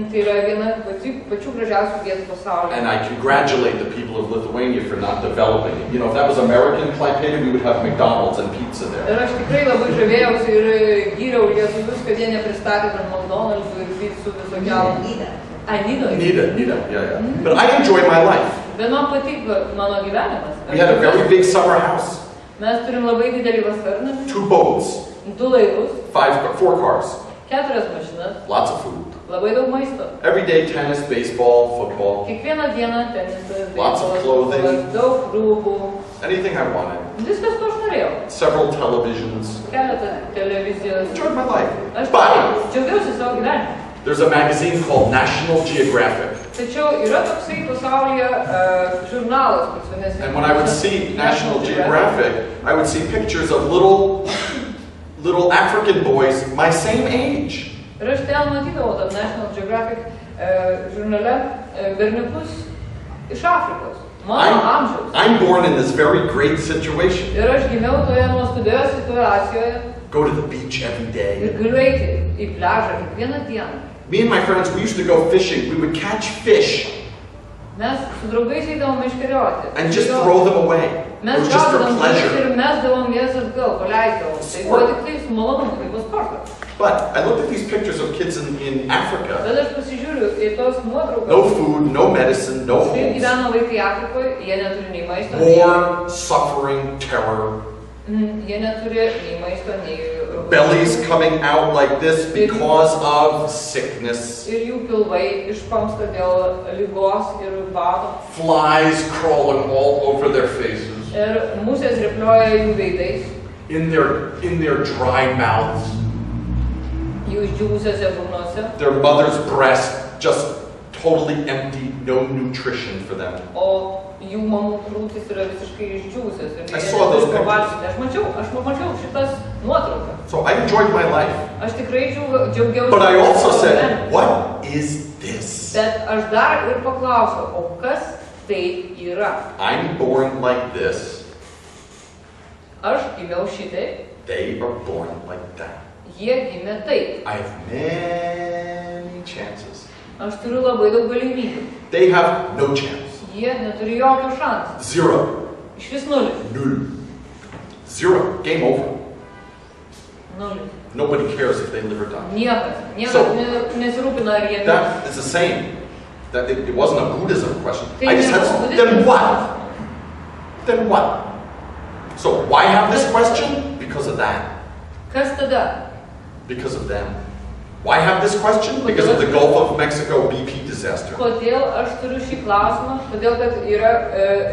Tai yra viena pačių gražiausių vietų pasaulyje. And I congratulate the people of Lithuania for not developing it. You know, if that was American Klaipėda, we would have McDonald's and pizza there. Ir aš tikrai labai žavėjausi ir gyriau lietuvius, kad jie nepristatė ten McDonald's ir pizzų visokiausių. Nida, yeah. But I enjoy my life. Bet man patiko mano gyvenimas. We had a very big summer house, Mes turim labai didelį vasarnamį, 2 boats, 2 laivus, 4 cars, 4 mašinas, lots of food. labai daug maisto. Every day, tennis, baseball, football, Kiekvieną dieną tenisas, Lots of clothing. daug rūbų. anything I wanted. Viskas, ko aš norėjau. Several televisions. Keletą televizijos. Enjoyed my life. Aš But džiaugiausi savo gyvenimą. there's a magazine called National Geographic. Tačiau yra toksai pasaulyje žurnalas, kuris vadinasi. And when I would see National Geographic, I would see pictures of little African boys my same age. Ir aš ten matydavau tam National Geographic žurnale berniukus iš Afrikos. Mano amžiaus. I'm born in this very great situation. Ir aš gimiau toje nuostabioje situacijoje. Go to the beach every Ir day. galiu eiti į pliažą kiekvieną dieną. Me and my friends, we used to go fishing. We would catch fish Mes su draugais eidavom meškerioti. and just throw them away. It Mes was just for gaudavom pleasure. ir mesdavom jas atgal, paleisdavom. Tai buvo tik tai su malonumu, tai buvo sportas. But I looked at these pictures of kids in Africa. Bet aš pasižiūriu į tos nuotraukas. No food, no medicine, no Kaip homes. gyvena vaikai Afrikoje, jie neturi nei maisto, nei... War, suffering, terror. Jie neturi nei maisto, nei... Bellies coming out like this because of sickness. Ir jų pilvai išpamsta dėl ligos ir bado. Flies crawling all over their faces. Ir musės riplioja jų veidais. In their dry mouths. Jų išdžiūvusiose burnose. Their mother's breast just totally empty, no nutrition for them. O jų mamų krūtys yra visiškai išdžiūvusios. Ir I jie saw those neturi ko pictures. valgyti. Aš mačiau šitas nuotraukas. So I enjoyed my life. Aš tikrai džiaugiausi. But I also savo said, gyvenimu. what is this? Bet aš dar ir paklausiau, o kas tai yra? I'm born like this. Aš gimiau šitai, They are born like that. jie gimė taip. I have many chances. Aš turiu labai daug galimybių. They have no chance. Jie neturi jokio šansų. Zero. Iš vis nulis. Null. Zero. Game over. Nulis. Nobody cares if they live or die. Niekas So- nesirūpina, ar jie... That is the same. That it wasn't a Buddhism question. Tai I just nebuvo had, budizmo then what? klausimas. Then what? So why have this question? Because of that. Kas tada? Because of them. Why have this question? Because of the Gulf of Mexico BP disaster. Kodėl aš turiu šį klausimą? Todėl, kad yra,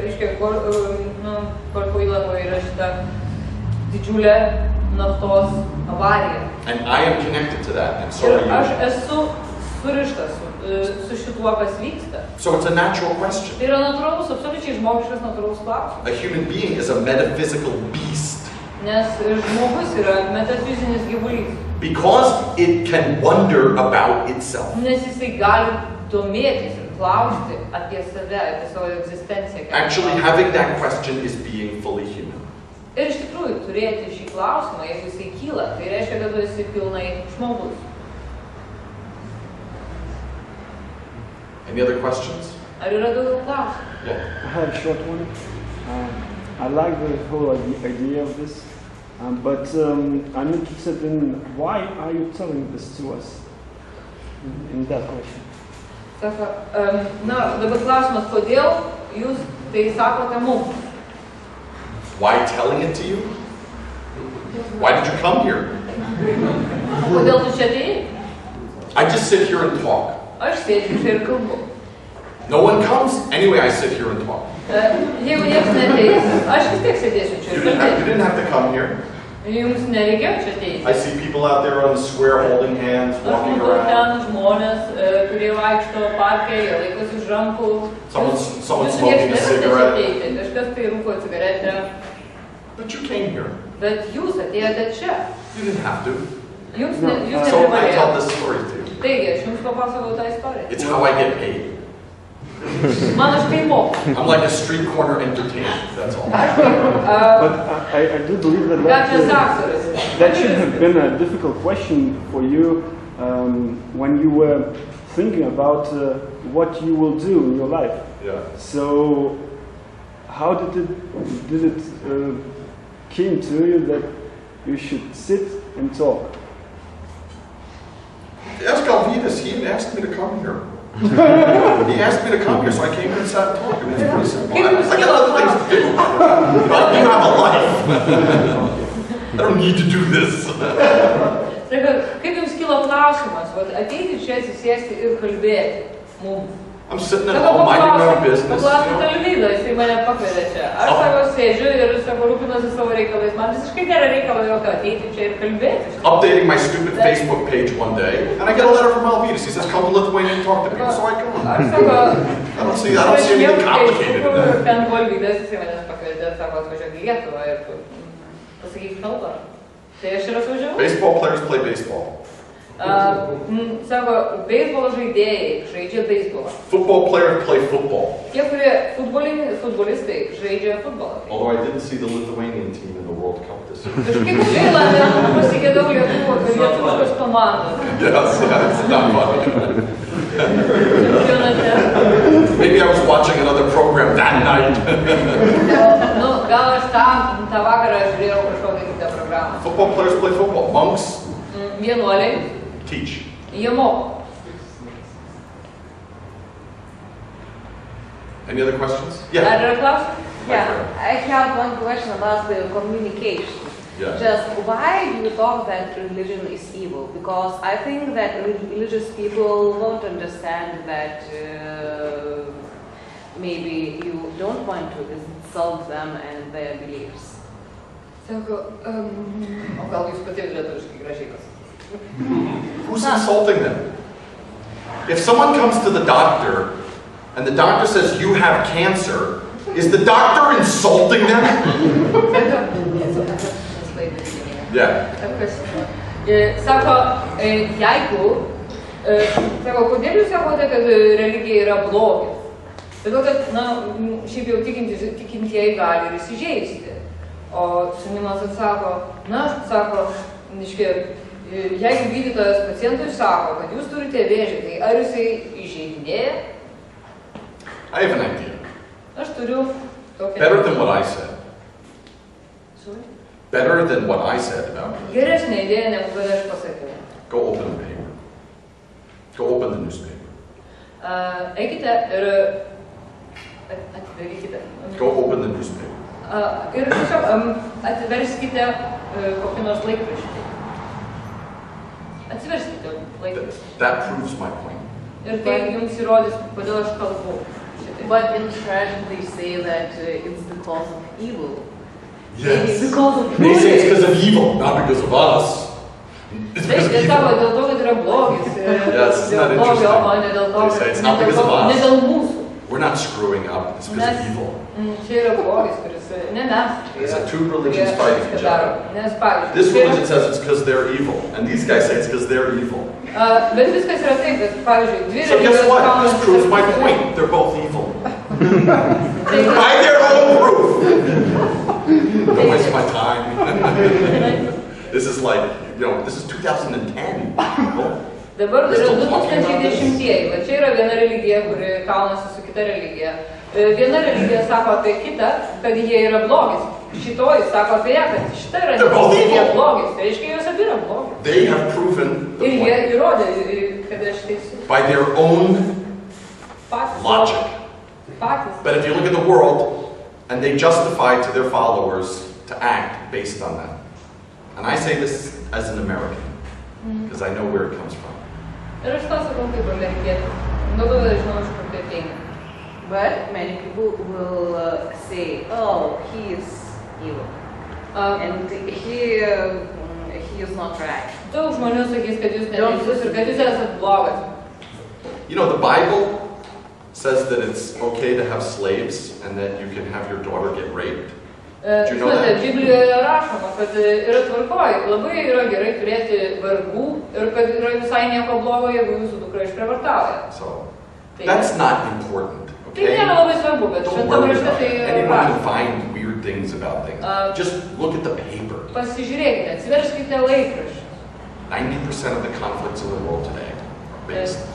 reiškia, Korfų įlankoje yra šita didžiulė naftos avarija. And I am connected to that, and so Ir are aš you. esu surištas su šituo, kas vyksta. So it's a natural question. Tai yra natūralus, absoliučiai žmogiškas natūralus klausimas. A human being is a metaphysical beast Nes žmogus yra metafizinis gyvulys. because it can wonder about itself. Nes jisai gali domėtis ir klausti apie save, apie savo egzistenciją. Actually, having that question is being fully human. Ir iš tikrųjų, turėti šį klausimą, jeigu jisai kyla, tai reiškia, kad tu esi pilnai žmogus. Any other questions? Ar yra daugiau klausimų? Yeah. I have a short one. I like the whole idea of this, but I'm interested in why are you telling this to us in that question? Sako, na, dabar klausimas, kodėl jūs tai sakote mums? Why telling it to you? Why did you come here? Kodėl tu čia atėjai? I just sit here and talk. Aš sėdžiu čia ir kalbu. No one comes. Anyway, I sit here and talk. Jeigu niekas neteis, aš vis tiek sėdėsiu čia You ir didn't kalbėsiu. have to come here. Jums nereikėjo čia ateiti. I see people out there on the square holding hands, Aš walking matau around. ten žmonės, kurie vaikšto parke, jie laikosi už rankų. Someone's Jūsų smoking a niekas cigarette. ateiti, kažkas tai rūko cigaretę, But you came here. bet jūs atėjote čia. You didn't have to. Jūs No, So I tell neprivalėjote. this story to you. Taigi, aš jums papasakau tą istoriją. It's how I get paid. Man aš tai moku. I'm like a street corner entertainer, that's all. Aš kaip But I do believe that gatvės aktorius. that should have been a difficult question for you when you were thinking about what you will do in your life. Yeah. So, how did it came to you that you should sit and talk? Ask Alvidas, he asked me to come here. He asked me to come here, so I came here and sat and talked. I mean, it's pretty simple. I got other things to do. You have a life. I don't need to do this. Sako, kaip jums kilo klausimas, vat, ateiti čia atsisėsti ir kalbėti mums? I'm sitting at home minding my own business. Paklauskit Alvydo, jisai mane pakvietė čia. Aš sako sėdžiu ir sako rūpinuosi savo reikalais. Man visiškai nėra reikalo jokio ateiti čia ir kalbėti. Updating my stupid Facebook page one day, and I get a letter from Alvidas. He says, come to Lithuania and talk to me. So I come. Aš sako, I don't see anything complicated in that. ten buvo Alvydas, jisai manęs pakvietė, sako, atvažiuok į Lietuvą ir pasakyk kalbą. Tai aš ir atvažiavau. Baseball players play baseball. Sako, beisbolo žaidėjai žaidžia beisbolą. Football players play football. Tie, kurie futbolistai žaidžia futbolą. Although I didn't see the Lithuanian team in the World Cup this year. Kažkaip gaila, nes pasigėdau lietuviškos komandos. Yes, not funny. Čempionate. Maybe I was watching another program that night. Gal aš tą vakarą žiūrėjau kažkokią kitą programą. Football players play football. Monks Vienuoliai, teach. jie moko. Any other questions? Ar yra klausimų? Yeah, I have one question about the communication. Yeah. Just why do you talk that religion is evil? Because I think that religious people won't understand that maybe you don't want to insult them and their beliefs. Sako, o gal jūs pati lietuviškai gražiai pasakyti? Who's insulting them? If someone comes to the doctor and the doctor says you have cancer, is the doctor insulting them? Yeah. Sako, jeigu, sako, kodėl jūs sakote, kad religija yra blogis? Todėl, kad, na, šiaip jau tikintieji gali ir įsižeisti. O sunimas atsako, na, sako, jeigu gydytojas pacientui sako, kad jūs turite vėžį, tai ar jisai įžeidinėja? I have an idea. Aš turiu tokią... Better than what I said. Sorry? Better than what I said about it. Geresnė idėja, negu kad aš pasakiau. Go open the paper. Go open the newspaper. Eikite ir atidarykite. Go open the newspaper. Ir tiesiog ativerskite kokį nors laikraštį. Atsiverskite laikraštį. That proves my point. Ir tai jums įrodys, kodėl aš kalbu. But in church they say that it's because of evil. Yes. It's because of They say it's because of evil, not because of us. It's because of Tai sako, evil. dėl to, kad yra blogis. Yes, isn't that Dėl blogio, o interesting? ne dėl to, They say it's not because of us. ne dėl mūsų. We're not screwing up, it's because of evil. Čia yra blogis, kuris, ne mes. It's a two religions fighting each other. Nes pavyzdžiui. This religion says it's because they're evil, and these guys say it's because they're evil. Bet viskas yra taip, kad pavyzdžiui, dvi So guess what? This proves my point. They're both evil. By their own proof. Don't waste my time. This is like, this is 2010. Dabar yra 2010-ieji, va čia yra viena religija, kuri kaunasi su kita religija. Viena religija sako apie kitą, kad jie yra blogis. Šitoji sako apie ją, kad šita yra religija blogis. Tai reiškia, jos abi yra blogis. They have proven the Ir jie point įrodė, kad aš teisus. by their own logic. Patys. But if you look at the world, and they justify to their followers to act based on that. And I say this as an American, because I know where it comes from. Ir aš tą sakau kaip amerikietis. Daug žinau, iš kur tai ateina. But many people will say, oh, he is evil. And he is not right. Daug žmonių sakys, kad jūs neteisus ir kad jūs esat blogas. The Bible says that it's okay to have slaves and that you can have your daughter get raped. Do you know that? Biblijoje rašoma, kad yra tvarkoj, labai yra gerai turėti vergų ir kad yra visai nieko blogo, jeigu jūsų dukra išprievartauja. So, that's not important, Tai okay? nėra labai svarbu, bet Don't šventame worry rašte about tai it. yra Anyone can rašoma. find weird things about things. Just look at the paper. Pasižiūrėkite, atsiverskite laikraščius. 90% of the conflicts in the world today are based on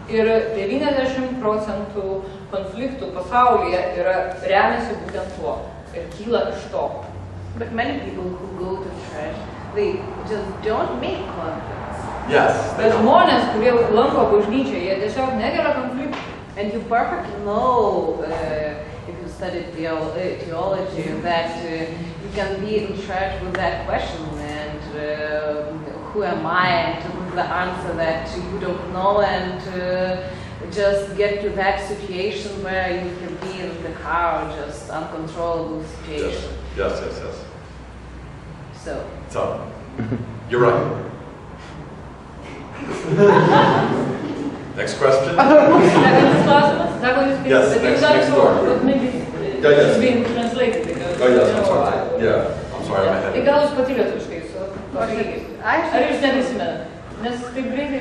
Ir 90% konfliktų pasaulyje remiasi būtent tuo ir kyla iš to. But many people who go to church, they just don't make conflicts. Yes. Bet žmonės, kurie lanko bažnyčią, jie tiesiog negeria konfliktų. And you perfectly know, if you study theology, that you can be in church with that question and who am I, and with the answer that you don't know, and just get to that situation where you can be in the car, just uncontrollable situation. Yes. So, You're right. Next question? Sekantis klausimas, sako jūs kaip, Yes, bet jūs next door. it's being translated because, Oh, yes, I'm sorry. Yeah, I'm sorry, I had Tai it. gal jūs pati lietuviškai Ar jūs neprisimenate? Nes taip greitai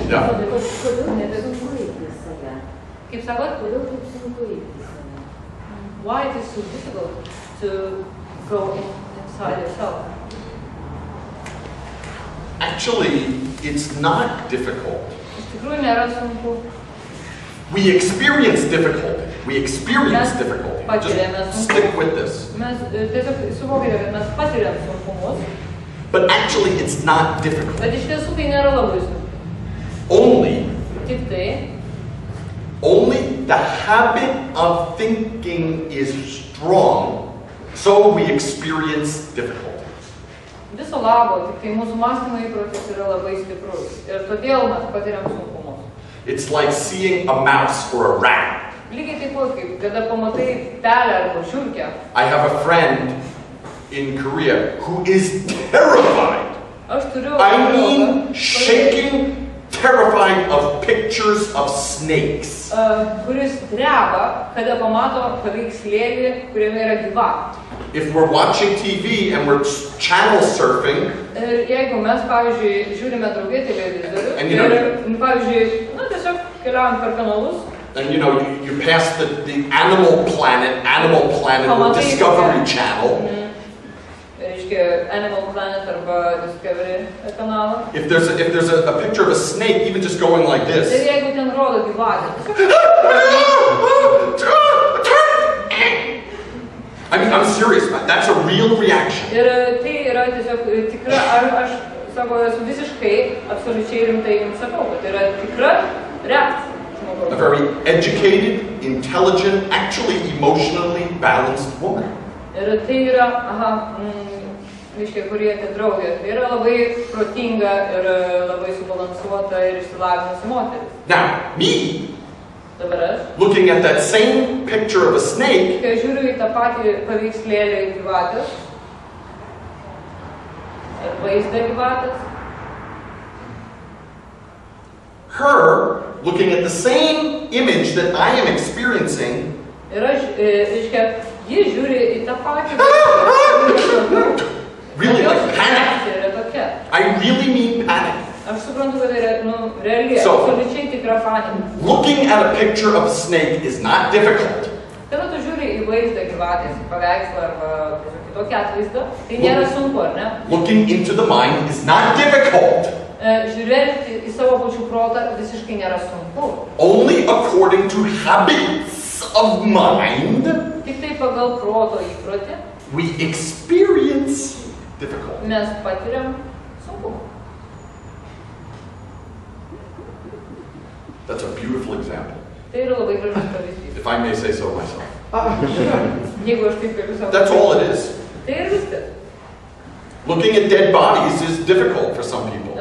Yeah. Kodėl nesunku eiti į save? Kaip sakot? Kodėl taip sunku eiti į save? Why it is so difficult to go inside yourself? Actually, it's not difficult. Iš tikrųjų nėra sunku. We experience difficulty. We experience difficulty. Just stick with this. Mes tiesiog suvokite, kad mes patiriam sunkumus, But actually, it's not difficult. bet iš tiesų tai nėra labai sunku. Tik tai, Only the habit of thinking is strong, so we experience difficulty. viso labo, tik tai mūsų mąstymo įprotis yra labai stiprus. Ir todėl mes patiriam sunkumus. It's like seeing a mouse or a rat. Lygiai taip pat, kaip kada pamatai pelę arba žiurkę. I have a friend in Korea who is terrified. Aš turiu I mean, shaking, terrified of pictures of snakes. kuris dreba, kada pamato paveikslėlį, kuriame yra gyvatė. If we're watching TV and we're channel surfing, Ir jeigu mes, pavyzdžiui, žiūrime draugė televizorių, And you know- ir, pavyzdžiui, tiesiog keliaujam per kanalus, and you know, you pass the Animal Planet or Discovery Channel. Reiškia Animal Planet arba Discovery kanalą. If there's a picture of a snake, even just going like Ir this. jeigu ten rodo gyvatę, tiesiog I mean, I'm serious. That's a real reaction. ir tai yra tiesiog tikra, aš savo esu visiškai, absoliučiai rimtai jums sakau, kad tai yra tikra reakcija A žmogaus. very educated, intelligent, actually emotionally balanced woman. Ir tai yra, reiškia, kurie tie draugė, tai yra labai protinga ir labai subalansuota ir išsilavinusi moteris. Now, me, Dabar aš, looking at that same picture of a snake, kai žiūriu į tą patį paveikslėlį gyvatės, ar vaizdą gyvatės, her looking at the same image that I am experiencing, ir aš, reiškia, ji žiūri į tą patį, really jos like panic. reakcija yra tokia. I really mean panic. Aš suprantu, kad tai yra, realiai, So- absoliučiai tikra panika. Looking at a picture of a snake is not difficult. Kada tu žiūri į vaizdą gyvatės, į paveikslą arba kitokį atvaizdą, tai nėra sunku, ar ne? Looking into the mind is not difficult. Žiūrėti į savo pačių protą visiškai nėra sunku. Only according to habits of mind, Tik tai pagal proto įprotį we experience difficulty. mes patiriam sunkumą. That's a beautiful example, Tai yra labai gražus pavyzdys. if I may say so myself. Jeigu aš taip galiu savo. That's all it is. Tai ir viskas. Looking at dead bodies is difficult for some people.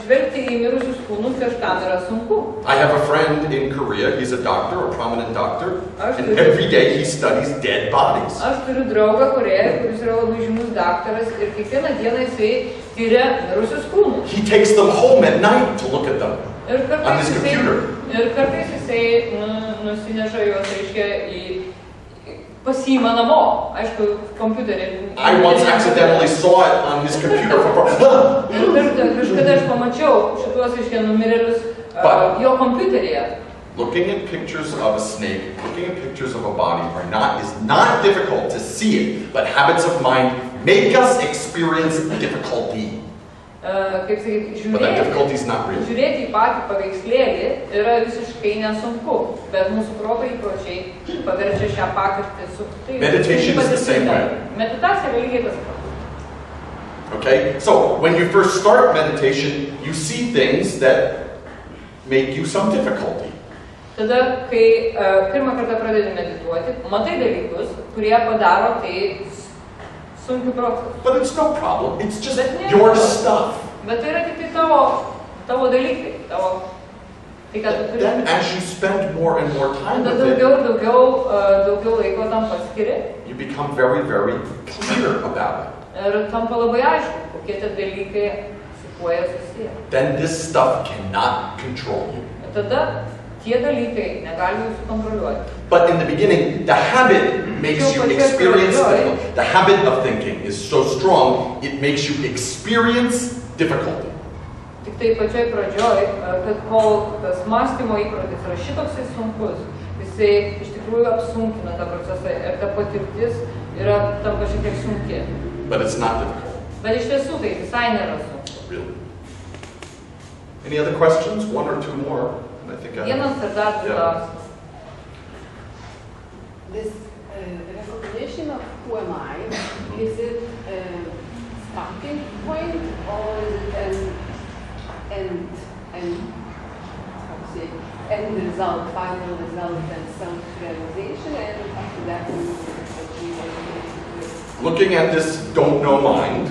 Žvelgti į mirusius kūnus kažkam yra sunku. I have a friend in Korea, he's a doctor, a prominent doctor, Aš and turiu- every day he studies dead bodies. Aš turiu draugą Korėjoje, kuris yra labai žymus daktaras ir kiekvieną dieną jisai tyria mirusius kūnus. He takes them home at night to look at them. Ir On his computer. jisai nusineša juos, reiškia, pasiima namo, aišku, kompiuterį. I once accidentally saw it on his computer for Ir kažkada aš pamačiau šituos, reiškia, numirėlius But- jo kompiuteryje. Looking at pictures of a snake, looking at pictures of a body is not difficult to see it, but habits of mind make us experience difficulty. Kaip sakyti, But that difficulty is not real. žiūrėti į patį paveikslėlį yra visiškai nesunku, bet mūsų proto įpročiai paverčia šią patirtį su... Meditation is the same way. Meditacija yra lygiai tas pats. Okay? So, when you first start meditation, you see things that make you some difficulty. Tada, kai pirmą kartą pradedi medituoti, matai dalykus, kurie padaro tai sunkių procesų. But it's no problem. It's just But yeah. your stuff. Bet tai yra tik tai tavo dalykai, tai ką tu turi. Then as you spend more and more time Tada with it, daugiau laiko tam paskiri you become very, very clear about it. ir tampa labai aišku, kokie tie dalykai su kuo jie susiję. Then this stuff cannot control you. Tada tie dalykai negali jūsų kontroliuoti. But in the beginning, the habit makes you experience difficulty. The habit of thinking is so strong, it makes you experience difficulty. Tik tai pačioj pradžioj, kad kol tas mąstymo įprotis yra šitoksai sunkus, jisai iš tikrųjų apsunkina tą procesą ir ta patirtis yra tampa šiek tiek sunki. But it's not difficult. Bet iš tiesų tai visai nėra sunku. Really. Any other questions? One or two more? And I think Vienas ar dar du klausimas. This recognition of who am I, is it a starting point or is it an how to say, end result, final result and self-realization, and after that you achieve it? looking at this don't know mind,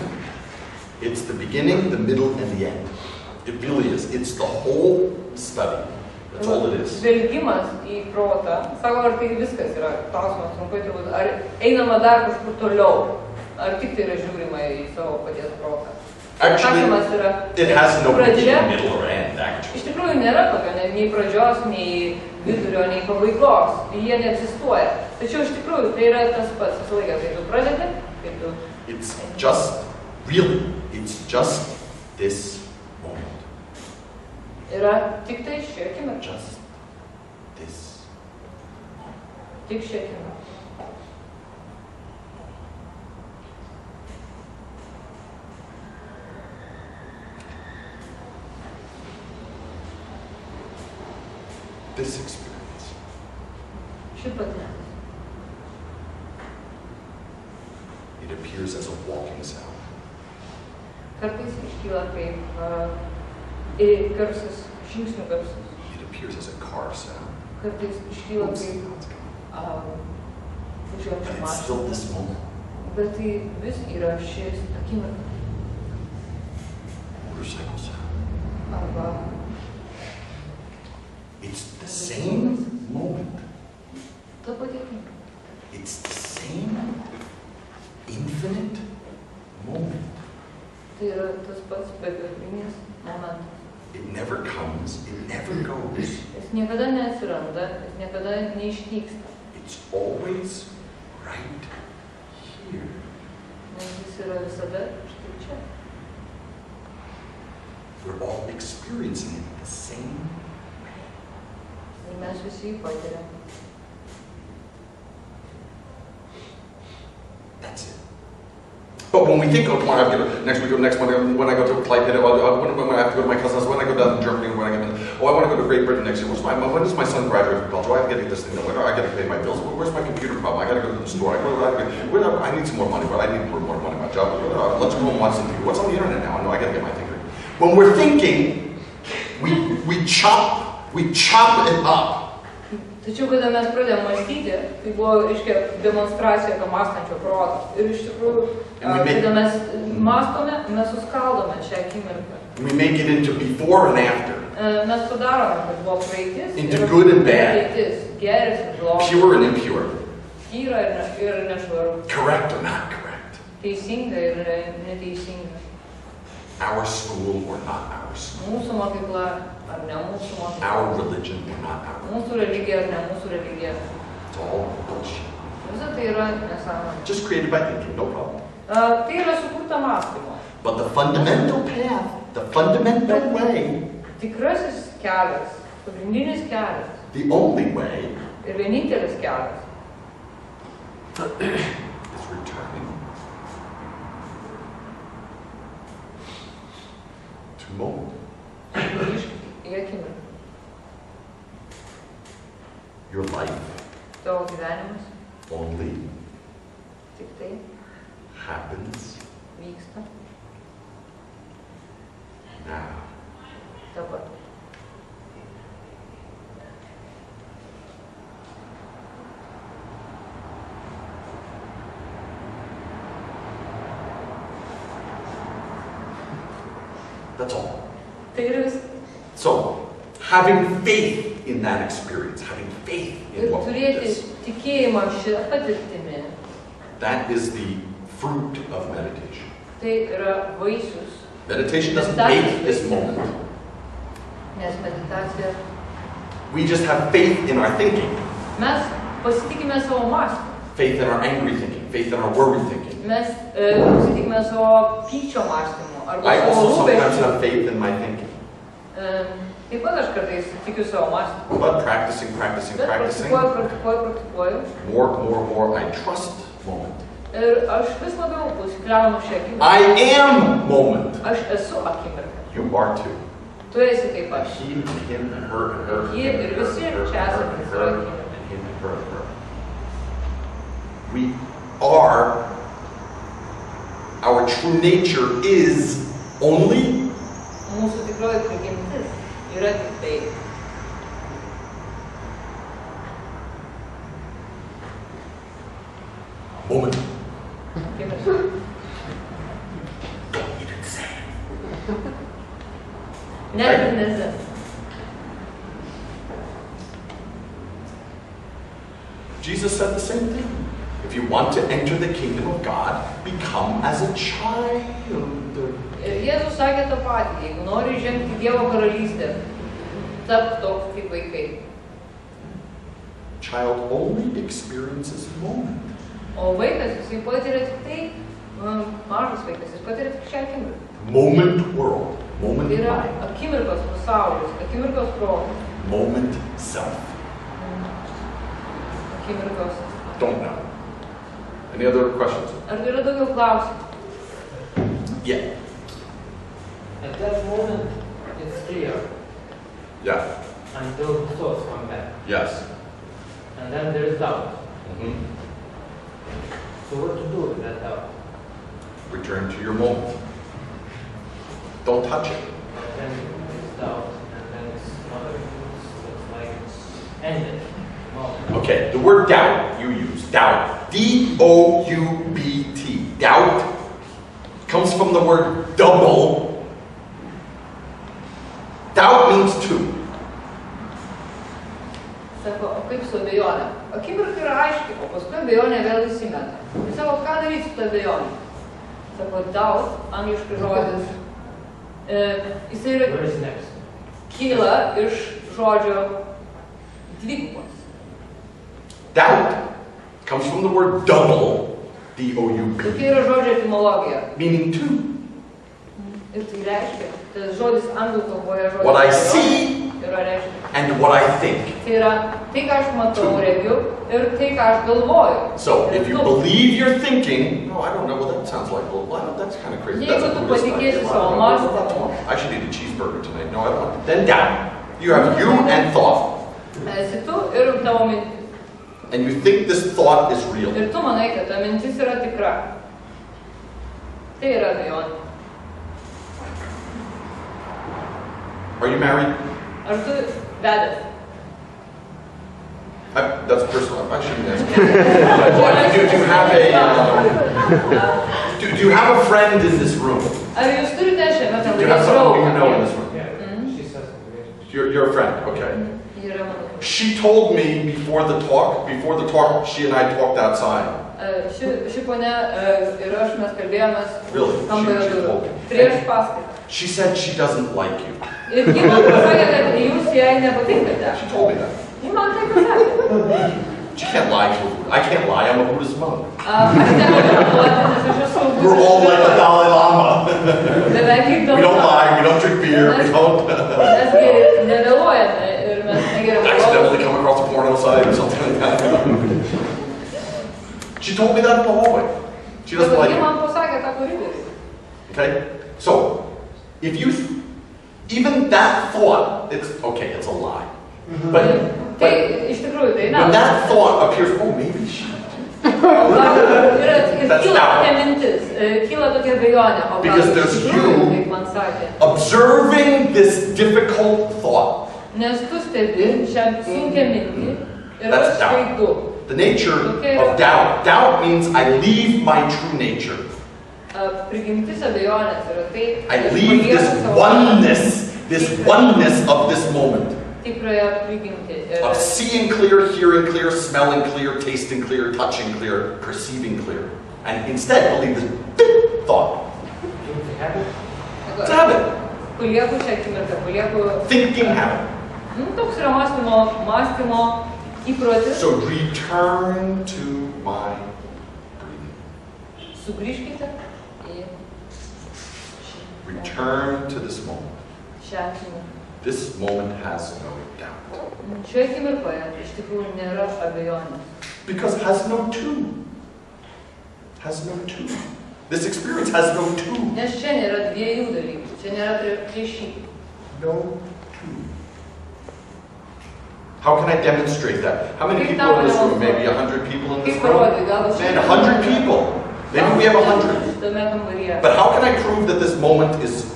it's the beginning, the middle, and the end. It really is. It's the whole study. That's all it is. Žvelgimas į protą, sako, ar tai viskas yra klausimas trumpai turbūt, ar einama dar kažkur toliau, ar tik tai yra žiūrima į savo paties protą. Actually, it has no beginning, middle, or end, actually. Iš tikrųjų nėra tokio, nei pradžios, nei vidurio, nei pabaigos, jie neegzistuoja. Tačiau iš tikrųjų tai yra tas pats visą laiką, kai tu pradedi, kai tu... It's just, really, it's just this moment. Yra tik tai ši akimirka. Just this. Tik ši akimirka. This experience. Ši patirtis. It appears as a walking sound. Kartais iškyla kaip garsas, žingsnių garsas. It appears as a car sound. Kartais iškyla Oops. kaip But važiuojančių it's still mašinų. this moment. Bet tai vis yra šis akimirka. Motorcycle sound. Arba It's the same moment. ta pati akimirka. It's the same infinite moment. Tai yra tas pats begalinis momentas. It never comes, it never goes. Jis niekada neatsiranda, jis niekada neišnyksta. It's always right here. Nes jis yra visada štai čia. We're all experiencing it the same. Ir mes visi jį patiriam. That's it. But when we think, oh, tomorrow I have to go, next month, when I go to Klaipėda, when I have to go to my cousin's, when I go down to Germany, when I get, oh, I want to go to Great Britain next year. When does my son graduate from college? Oh, I have to get this thing done. When do I get to pay my bills? Where's my computer problem? I got to go to the store. I need some more money, but I need more money in my job. Let's go and watch something. What's on the internet now? I know I got to get my thing. When we're thinking, we chop it up. Tačiau, kada mes pradėjome mąstyti, tai buvo, reiškia, demonstracija to mąstančio proto. Ir iš tikrųjų, kada mes mąstome, mes suskaldome šią akimirką. We make it into before and after. Mes padarome, kad buvo praeitis, Into good and bad. praeitis, geras ir blogas, Pure and impure. tyra ir nešvaru, Correct or not correct. teisinga ir neteisinga. Our school or not our school. Mūsų mokykla ar ne mūsų mokykla. Our religion or not our religion. Mūsų religija ar ne mūsų religija. It's all bullshit. Visa tai yra nesąmonė. Just created by thinking, no problem. Tai yra sukurta mąstymo. But the fundamental path, the fundamental way, Tikrasis kelias, pagrindinis kelias the only way ir vienintelis kelias is returning to moment. grįžti į akimirką. Your life Tavo gyvenimas only tik tai happens vyksta now. dabar. That's all. Tai yra viskas. So, having faith in that experience, having faith in Ir what turėti is, tikėjimą šitą patirtimį, that is the fruit of meditation. tai yra vaisius. Meditation doesn't make this moment. Nes meditacija We just have faith in our thinking. Mes pasitikime savo mąstymą. Faith in our angry thinking. Faith in our worried thinking. Mes pasitikime savo pykčio mąstymu. Arba I savo also sometimes rūpesčiu. have faith in my thinking. Taip pat aš kartais tikiu savo mąstymu. But practicing, Bet practicing, praktikuoju. more, I trust moment. Ir aš vis labiau pasikliaunu šią akimirką. I am moment. Aš esu akimirka. You are too. Tu esi taip pat. He and him and her and her and Ji him ir and visi her čia and her esantys and yra her akimirka. and him and her and her. We are, our true nature is only Mūsų tikroji prigimtis yra tik tai. moment. Akimirka. Don't even say it. Net ir nesi. Jesus said the same thing. If you want to enter the kingdom of God, become as a child. Ir Jėzus sakė tą patį, jeigu nori žengti Dievo karalystę, tapk toks kaip vaikai. Child only experiences moment. O vaikas, jisai patiria tik tai, mažas vaikas, jis patiria tik šią akimirką. Moment world. Moment Tai yra mind. akimirkos pasaulis, akimirkos protas, Moment self. akimirkos. Don't know. Any other questions? Ar yra daugiau klausimų? Yeah. At that moment, it's clear Yeah. until thoughts come back. Yes. And then there is doubt. Mhm. So what to do with that doubt? Return to your moment. Don't touch it. And then it's doubt, and then it's not, it's like it's ended. Moment. Okay, the word doubt you use. Doubt. D-O-U-B-T. Doubt comes from the word double. Doubt means two. Sako, o kaip su abejonė? Akimirka yra aiški, o paskui abejonė vėl įsimeta. Jis sako, ką daryti su ta abejonė? Sako, doubt, angliškai žodis, jis yra Where is next? kyla iš žodžio dvigubas. Doubt comes from the word double. D-O-U-B. Tokia yra žodžio etimologija. Meaning two. Ir tai reiškia, tas žodis anglų kalboje žodis What I abejonė see yra reiškia. and what I think. Tai yra tai, ką aš matau, regiu ir tai, ką aš galvoju. So if Ir you tu- believe you're thinking, no, I don't know, well that sounds like, well, that's kind of crazy. Jeigu That's a tu Buddhist patikėsi idea. savo Well, mąstymu. I should eat a cheeseburger tonight. No, I don't. Then doubt. You have you and thought. Esi tu ir tavo mintis. And you think this thought is real. Ir tu manai, kad ta mintis yra tikra. Tai yra abejonė. Are you married? Ar tu vedęs? That's personal. I shouldn't ask. Do you have a do you have a friend in this room? Ar jūs turite šiame Do you have someone who you know in draugą? this room? Yeah. She says it. You're a friend. Okay. Ji yra mano. She told me before the talk, she and I talked outside. Ši ponia ir aš mes kalbėjomės Really? kambario She durų. told me. Prieš paskaitą. She said she doesn't like you. Ir ji man pasakė, kad jūs jai nepatinkate. She told me that. Ji man tai pasakė. She can't lie to her. I can't lie. I'm a Buddhist monk. Aš negaliu meluoti, nes aš esu We're all like the Dalai Lama. beveik kaip We don't lie. We don't drink beer. We don't Mes nevėluojame ir mes negeriame accidentally alaus. come across a porno site or something like that. She told me that in the hallway. She doesn't like Ji it. man pasakė tą koridorių. Okay? So, if you, even that thought, it's okay, it's a lie. But Tai iš tikrųjų tai when ne. that thought appears, oh, maybe she. Ir That's kyla doubt. tokia mintis, kyla tokia abejonė, o gal Because iš there's tikrųjų, you kaip man sakė. Observing this difficult thought. Nes tu stebi šią sunkią mintį ir That's aš doubt. skaitu. The nature of doubt. Doubt means I leave my true nature. Prigimtis abejonės yra tai, I leave this oneness of this moment. tikrąją prigimtį. Of seeing clear, hearing clear, smelling clear, tasting clear, touching clear, perceiving clear. And instead believe this thought. It's a habit. It's a habit. Palieku šią akimirką, palieku Thinking habit. Toks yra mąstymo įprotis. So return to my breathing. Sugrįžkite į Return to this moment. šią akimirką. This moment has no doubt. Šioje akimirkoje iš tikrųjų nėra abejonės. Because it has no two. Has no two. This experience has no two. Nes čia nėra dviejų dalykų, čia nėra priešybių. No two. How can I demonstrate that? How many people in this room? Maybe 100 people in this room? Man, 100 people. Maybe we have 100. But how can I prove that this moment is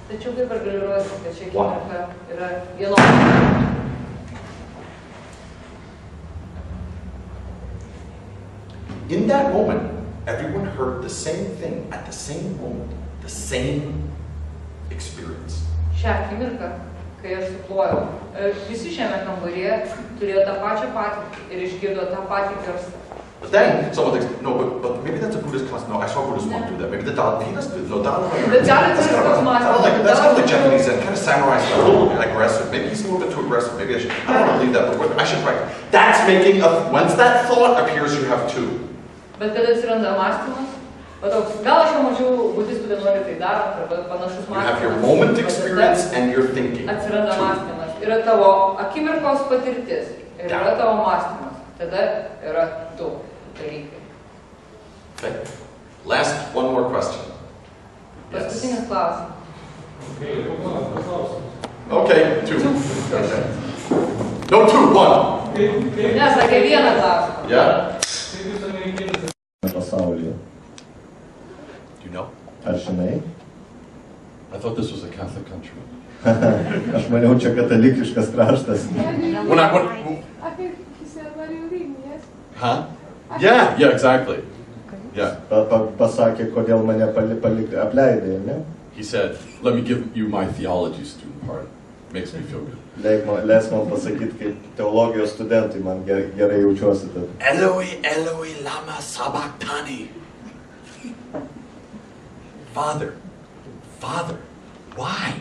Tačiau kaip ir galiu rodyti, kad ši akimirka yra vienoda. In that moment, everyone heard the same thing at the same moment, the same experience. Šią akimirką, kai aš suplojau, visi šiame kambaryje turėjo tą pačią patirtį ir išgirdo tą patį garsą. But then someone thinks, no, but maybe that's a Buddhist class. No, I saw Buddhist monk do that. Maybe the Dharma, that's kind of like Japanese and kind of samurai style, a little bit aggressive. Maybe he's a little bit too aggressive. Maybe I don't want to leave that, but I should practice. That's making once that thought appears, you have two. Bet kada atsiranda mąstymas, toks, gal aš jau mačiau budistų vienuolių tai daro, arba panašus mąstymas. You have your moment experience and your thinking. Atsiranda mąstymas. Yra tavo akimirkos patirtis ir yra tavo mąstymas. Tada yra du dalykai. Okay. Last, one more question. Paskutinis klausimas. Okay, two. Okay. No, two, one. Ne, sakė vieną klausimą. Yeah? Pasaulyje. Do you know? Ar žinai? I thought this was a Catholic country. Aš maniau, čia katalikiškas kraštas. I think he said, where do you leave me, yes? Huh? Yeah, exactly. Yeah. Pasakė, kodėl mane apleidai, ne? He said, let me give you my theology student part. Makes me feel good. Leis man pasakyti, kaip teologijos studentui, man gerai jaučiuosi tad. Eloi, Eloi, lama sabachthani. Father, Father, why?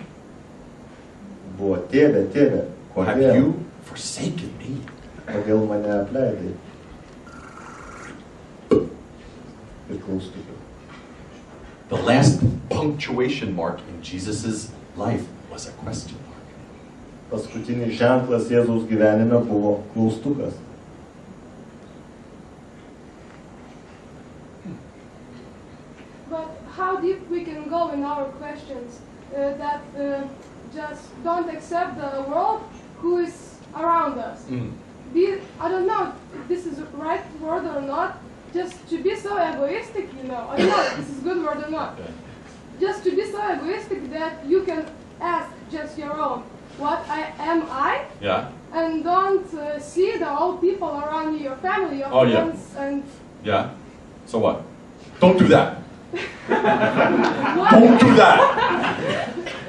Buvo, tėve, kodėl? Have you forsaken me? Kodėl mane apleidai? Ir klaustukai. The last punctuation mark in Jesus' life was a question mark. Paskutinis ženklas Jėzaus gyvenime buvo klaustukas. But how deep we can go in our questions that just don't accept the world who is around us. I don't know if this is the right word or not, just to be so egoistic, I don't know if this is a good word or not. Just to be so egoistic that you can ask just your own, what am I? Yeah. And don't see the old people around you, your family, your friends, and... Yeah. So what? Don't do that. What? Don't do that.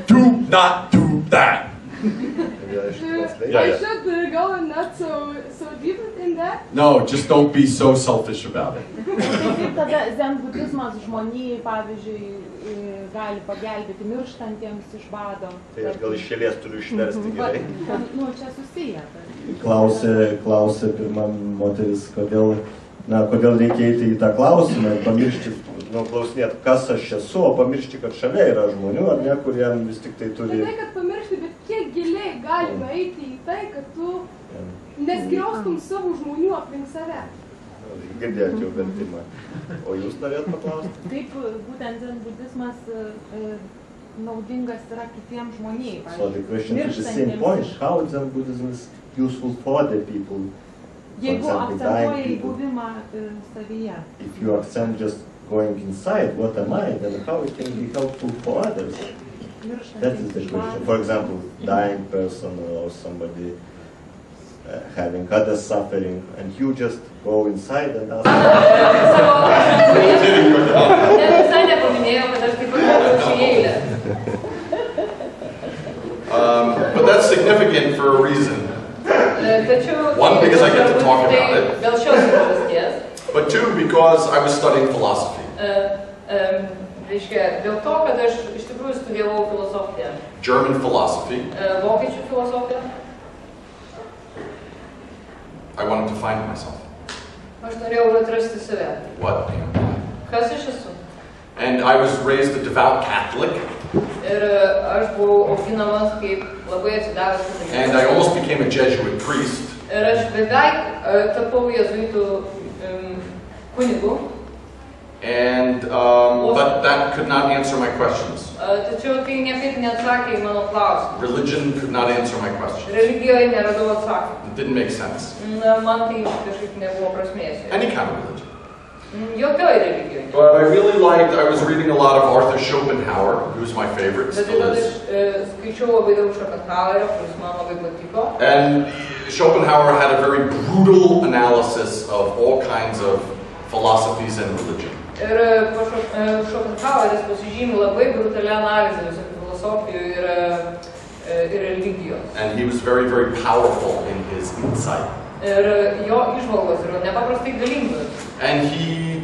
Do not do that. I should go not so deep in that. No, just don't be so selfish about it. Kaip tada zen budizmas žmonijai, pavyzdžiui, gali pagelbėti mirštantiems iš bado. Tai aš gal iš eilės turiu išversti gerai. Čia susiję. Klausė pirma moteris, kodėl reikia eiti į tą klausimą ir pamiršti, klausinėti, kas aš esu, o pamiršti, kad šalia yra žmonių, ar ne, kurie vis tik tai turi... Ne tai, kad pamiršti, bet kiek giliai galima eiti į tai, kad tu neskriaustum savo žmonių aplink save. Girdėt jau vertimą. O jūs norėt paklausti? Kaip būtent zen budizmas naudingas yra kitiems žmonėms. So the question is the same point. How Zen Buddhism is useful for other people? Jeigu akcentuoja į buvimą savyje. If you accent just going inside, what am I, then how it can be helpful for others? That is the question. For example, dying person or somebody having other suffering, and you just go inside and ask. But that's significant for a reason. One, because I get to talk about it. But two, because I was studying philosophy. Reiškia, dėl to, kad aš iš tikrųjų studijavau filosofiją. German philosophy. Vokiečių filosofiją. I wanted to find myself. Aš norėjau atrasti save. What am I? Kas aš esu? And I was raised a devout Catholic. Ir aš buvau auginamas kaip labai atsidavęs katalikas. And I almost became a Jesuit priest. Ir aš beveik tapau jėzuitų kunigu. And but that could not answer my questions. Tačiau tai niekaip neatsakė į mano klausimą. Religion could not answer my questions. Religijoje neradau atsakymą. It didn't make sense. Man tai kažkaip nebuvo prasmės. Any kind of religion. Jokioj religijoje. But I really liked, I was reading a lot of Arthur Schopenhauer, who's my favorite, Bet still taip is. aš skaičiau labai daug Schopenhauerio, kuris man labai patiko. And Schopenhauer had a very brutal analysis of all kinds of philosophies and religion. Ir Schopenhaueris pasižymi labai brutalią analizę visokių filosofijų ir religijos. And he was very, very powerful in his insight. Ir jo įžvalgos yra nepaprastai galingos. And he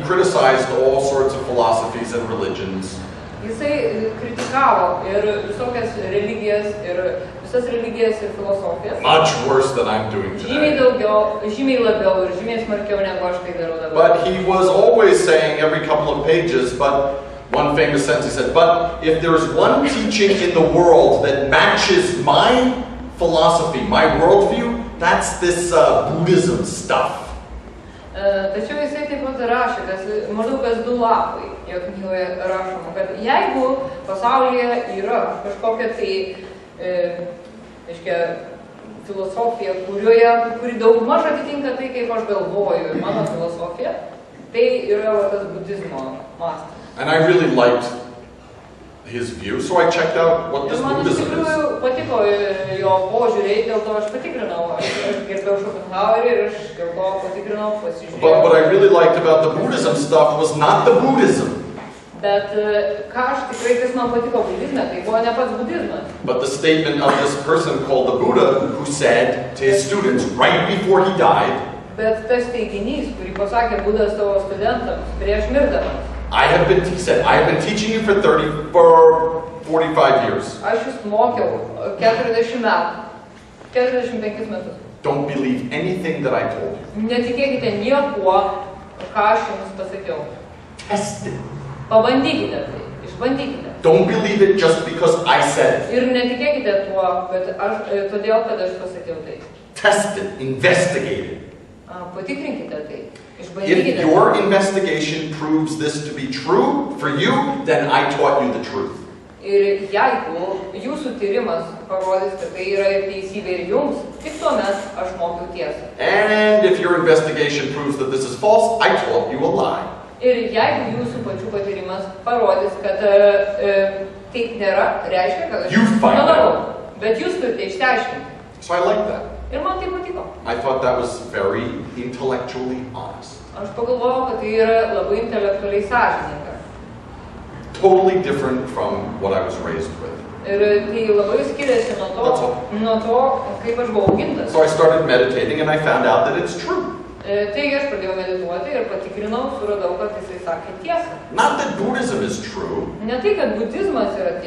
criticized all sorts of philosophies and religions. Jisai kritikavo ir visokias religijas, ir visas religijas ir filosofijas. Much worse than I'm doing Žymiai today. daugiau, žymiai labiau ir žymiai smarkiau negu aš tai darau dabar. But he was always saying every couple of pages, but one famous sentence he said, but if there's one teaching in the world that matches my philosophy, my worldview, that's this Buddhism stuff. Tačiau jisai taip pat rašė, maždaug kas 2 lapai jo knygoje rašoma, kad jeigu pasaulyje yra kažkokia tai filosofija, kuri daugmaž atitinka tai, kaip aš galvoju, ir mano filosofija, tai yra tas budizmo mastas. And I really liked his view, so I checked out what this Man iš Buddhism tikrųjų is. patiko jo požiūriai, dėl to aš patikrinau. Aš gerbiau Schopenhauerį ir aš dėl to patikrinau, But what I pasižiūrėjau. really liked about the Buddhism stuff was not the Buddhism, Bet ką aš tikrai, kas man patiko budizme, tai buvo ne pats budizmas. but the statement of this person called the Buddha who said to his students right before he died, Bet tas teiginys, kurį pasakė Buda savo studentams prieš mirdamas. he said, I have been teaching you for 45 years. Aš jūs mokiau 40 metų, 45 metus. Don't believe anything that I told you. Netikėkite niekuo, ką aš jums pasakiau. Test it. Pabandykite tai, išbandykite. Don't believe it just because I said it. Ir netikėkite tuo, bet todėl, kad aš pasakiau tai. Test it. Investigate it. Patikrinkite tai, If išbandykite. your investigation proves this to be true for you, then I taught you the truth. Ir jeigu jūsų tyrimas parodys, kad tai yra ir teisybė ir jums, tik tuomet aš mokiau tiesą. And if your investigation proves that this is false, I taught you a lie. Ir jeigu jūsų pačių patyrimas parodys, kad taip nėra, reiškia, kad aš You find melavau. Bet jūs turite išteiškinti. So I like that. Ir man tai patiko. I thought that was very intellectually honest. Aš pagalvojau, kad tai yra labai intelektualiai sąžininga. Totally different from what I was raised with. Ir tai labai skiriasi nuo to, kaip aš buvau augintas. So I started meditating and I found out that it's true. Taigi aš pradėjau medituoti ir patikrinau, suradau, kad jisai sakė tiesą. Not that Buddhism is true, Ne tai, kad budizmas yra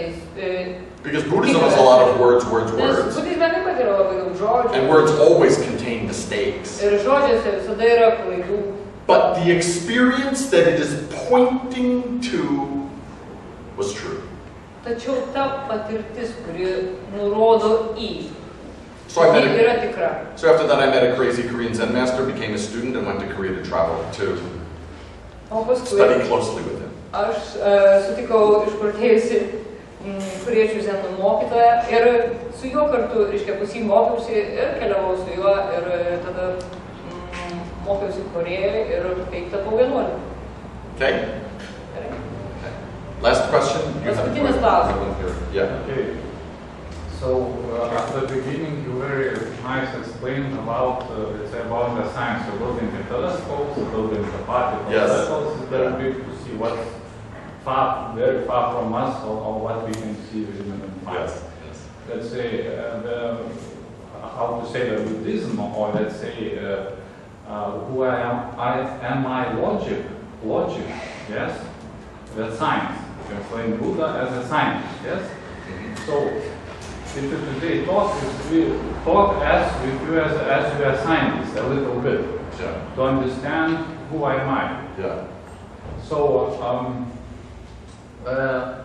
because Buddhism has a lot of words. Nes budizme taip pat yra labai daug žodžių. And words always contain mistakes. Ir žodžiuose visada yra klaidų. But the experience that it is pointing to was true. Tačiau ta patirtis, kuri nurodo į, So I met ji a, yra tikra. so after that I met a crazy Korean Zen master, became a student, and went to Korea to travel to O paskui study closely with him. aš sutikau išprotėjusi korėjiečių zen mokytoją ir su juo kartu, reiškia, pas jį mokiausi ir keliavau su juo ir tada mokiausi Korėjoje ir taip tapau vienuoliu. Okay? Last question. You have Paskutinis klausimas. one here. Yeah. Okay. So at the beginning you very nice explained about let's say about the science. So building the telescopes, building the particle Yes. vessels. It's very big to see what's far, very far from us, or what we can see within the mind. Yes. Yes. Let's say how to say the Buddhism, or let's say who I am I logic, yes. the science. You explain Buddha as a scientist, yes? So, if you today talk, we talk as with you as you are a scientist a little bit, to understand who am I. So,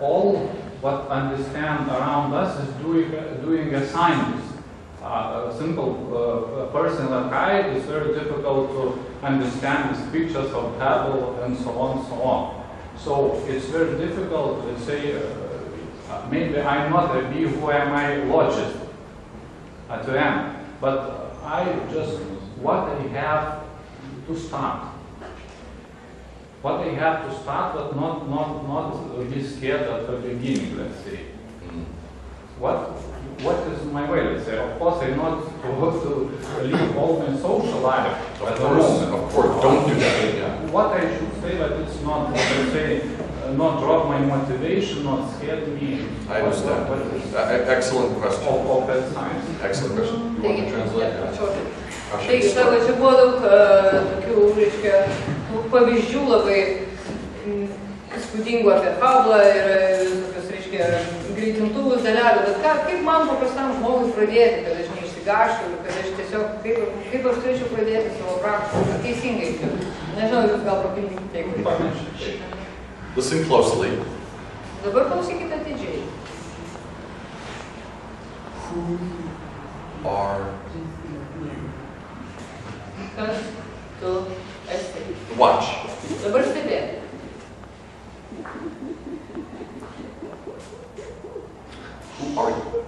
all what understand around us is doing a scientist. A simple person like I, it's very difficult to understand these pictures of Babel and so on and so on. So it's very difficult to say, maybe I'm not a be who am I logist at the end, but I just, what I have to start. What I have to start, but not be scared at the beginning, let's say. What is my way, let's say? Of course, I'm not supposed to live all my social life at the moment. Of course, don't do that. What I should say, that it's not, let's say, not drop my motivation, not scare me. I understand. Excellent question. Of that science. Excellent question. You want to translate? Taigi, sako, čia buvo daug tokių, reiškia, pavyzdžių labai įspūdingų apie fablą ir tokius, reiškia, greitintuvus dalelių, bet kaip man paprastam žmogui pradėti, kad aš neišsigašiu, kad aš tiesiog, kaip aš turėčiau pradėti savo praktiką, teisingai, nežinau, jūs gal papildykite, jeigu panašiai. Listen closely. Dabar klausykite atidžiai. Who are Kas tu esi? Watch. Dabar stebėk. Who are you?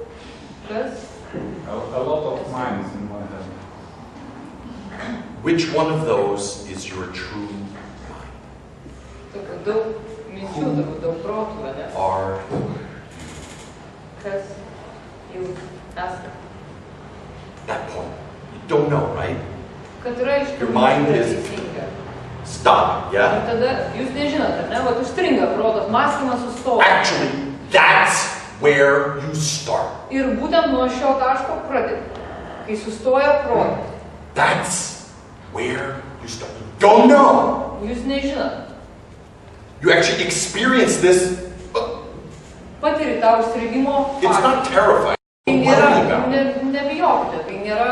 Kas? A lot of minds in my head. Which one of those is your true mind? Daug minčių, daug protų, ne? Are Kas jūs esate? that point? You don't know, right? Kad yra iš Your mind is stop, ir yeah? tada jūs nežinote, ne? Vat užstringa protas, mąstymas sustoja. Actually, that's where you start. Ir būtent nuo šio taško pradedi. Kai sustoja protas. That's where you start. You don't know. Jūs nežinote. You actually experience this. Patiri tą užstrigimo It's faktą. not terrifying. Tai What nėra, are you about? nebijokite, tai nėra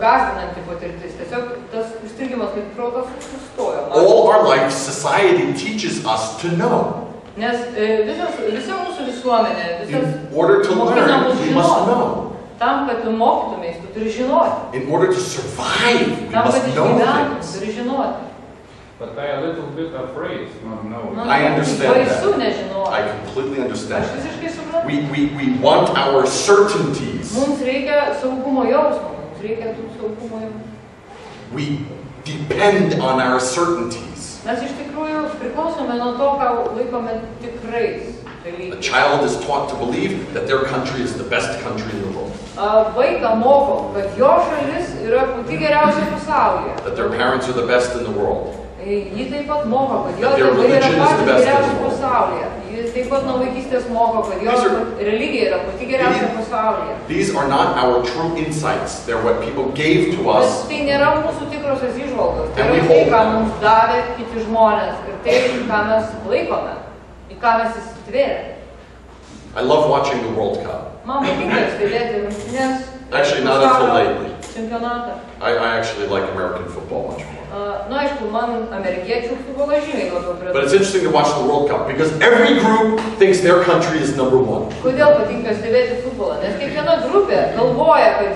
gąsdinanti patirtis. Tiesiog tas užstrigimas, kaip protas sustoja. All our life, society teaches us to know. Nes visa mūsų visuomenė, In order to learn, you must know. Tam, kad tu mokytumės, tu turi žinoti. In order to survive, we Tam, must kad know išgyventum, things. turi žinoti. But I am a little bit afraid not knowing. I understand Baisu that. nežinoti. I completely understand. Aš visiškai suprantu. We want our certainties. Mums reikia saugumo jausmo, mums reikia tų saugumo jausmo. We depend on our certainties. Mes iš tikrųjų priklausome nuo to, ką laikome tikrais A dalykais. child is taught to believe that their country is the best country in the world. Vaiką moko, kad jo šalis yra pati geriausia pasaulyje. That their parents are the best in the world. Jį taip pat moko, kad jo That their tėvai yra religion is the patys best in the geriausi world. pasaulyje. Jis taip pat nuo vaikystės moko, kad jo These are- religija yra pati geriausia pasaulyje. These are not our true insights. They're what people gave to Bet us. tai nėra mūsų tikrosios įžvalgos. Tai And yra we tai, hold ką them. mums davė kiti žmonės ir tai, ką mes laikome, į ką mes įsitvėrėme. I love watching the World Cup. Man patinka stebėti rungtynes. Actually, not until lately. Čempionatą. I actually like American football much more. Nu, aišku, man amerikiečių futbolą žymiai labiau But prie. it's interesting to watch the World Cup because every group thinks their country is number one. Kodėl patinka stebėti futbolą? Nes kiekviena grupė galvoja, kad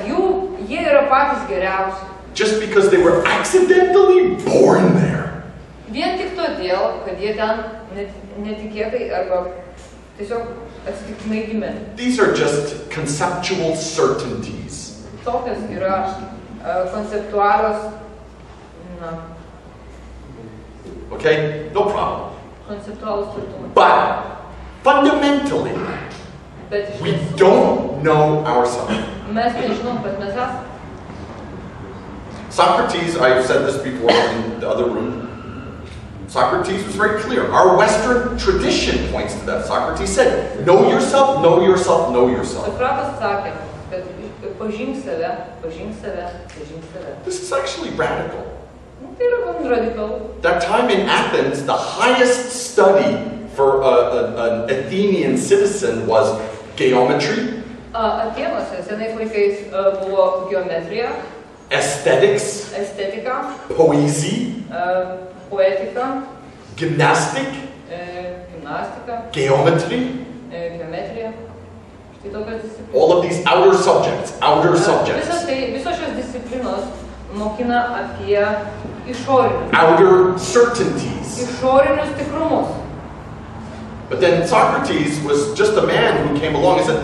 jie yra patys geriausi. Just because they were accidentally born there. Vien tik todėl, kad jie ten netikėtai arba tiesiog atsitiktinai gimė. These are just conceptual certainties. Tokios yra konceptualios, Okay? No problem. konceptualus tvirtumai. But fundamentally, Bet iš we tiesų don't know ourselves. mes nežinom, kad mes esame. Socrates, I've said this before in the other room, Socrates was very clear. Our Western tradition points to that. Socrates said, know yourself, know yourself, know yourself. Sokratas sakė, kad pažink save, pažink save, pažink save. This is actually radical. Tai yra gan radikalu. That time in Athens, the highest study for an Athenian citizen was geometry, Atėnuose senais laikais buvo geometrija, aesthetics, estetika, poesy, poetika, gymnastic, gimnastika, geometry, geometrija. Štai tokios disciplinos. all of these outer subjects. Visos šios disciplinos mokina apie išorinius. Outer certainties. Išorinius tikrumus. But then Socrates was just a man who came along and said,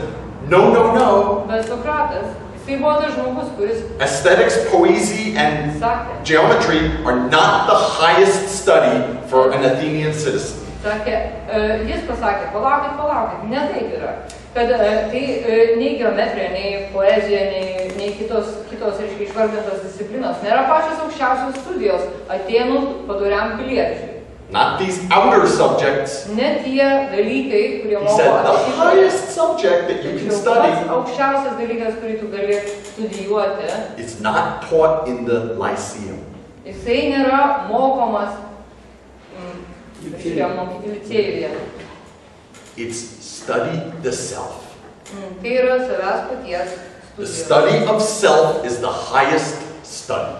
no. Bet Sokratas, jisai buvo tas žmogus, kuris Aesthetics, poesy, and sakė, geometry are not the highest study for an Athenian citizen. jis pasakė, palaukit, ne taip yra. Kad tai nei geometrija, nei poezija, nei kitos reiškia, išvardintos disciplinos nėra pačios aukščiausios studijos Atėnų padoriam piliečiui. Not these outer subjects. Ne tie dalykai, kurie He moko said the apie highest subject that you can pats study aukščiausias dalykas, kurį tu gali studijuoti, is not taught in the Lyceum. jisai nėra mokomas licėjuje. It's study the self. Tai yra savęs paties The studijos. study of self is the highest study.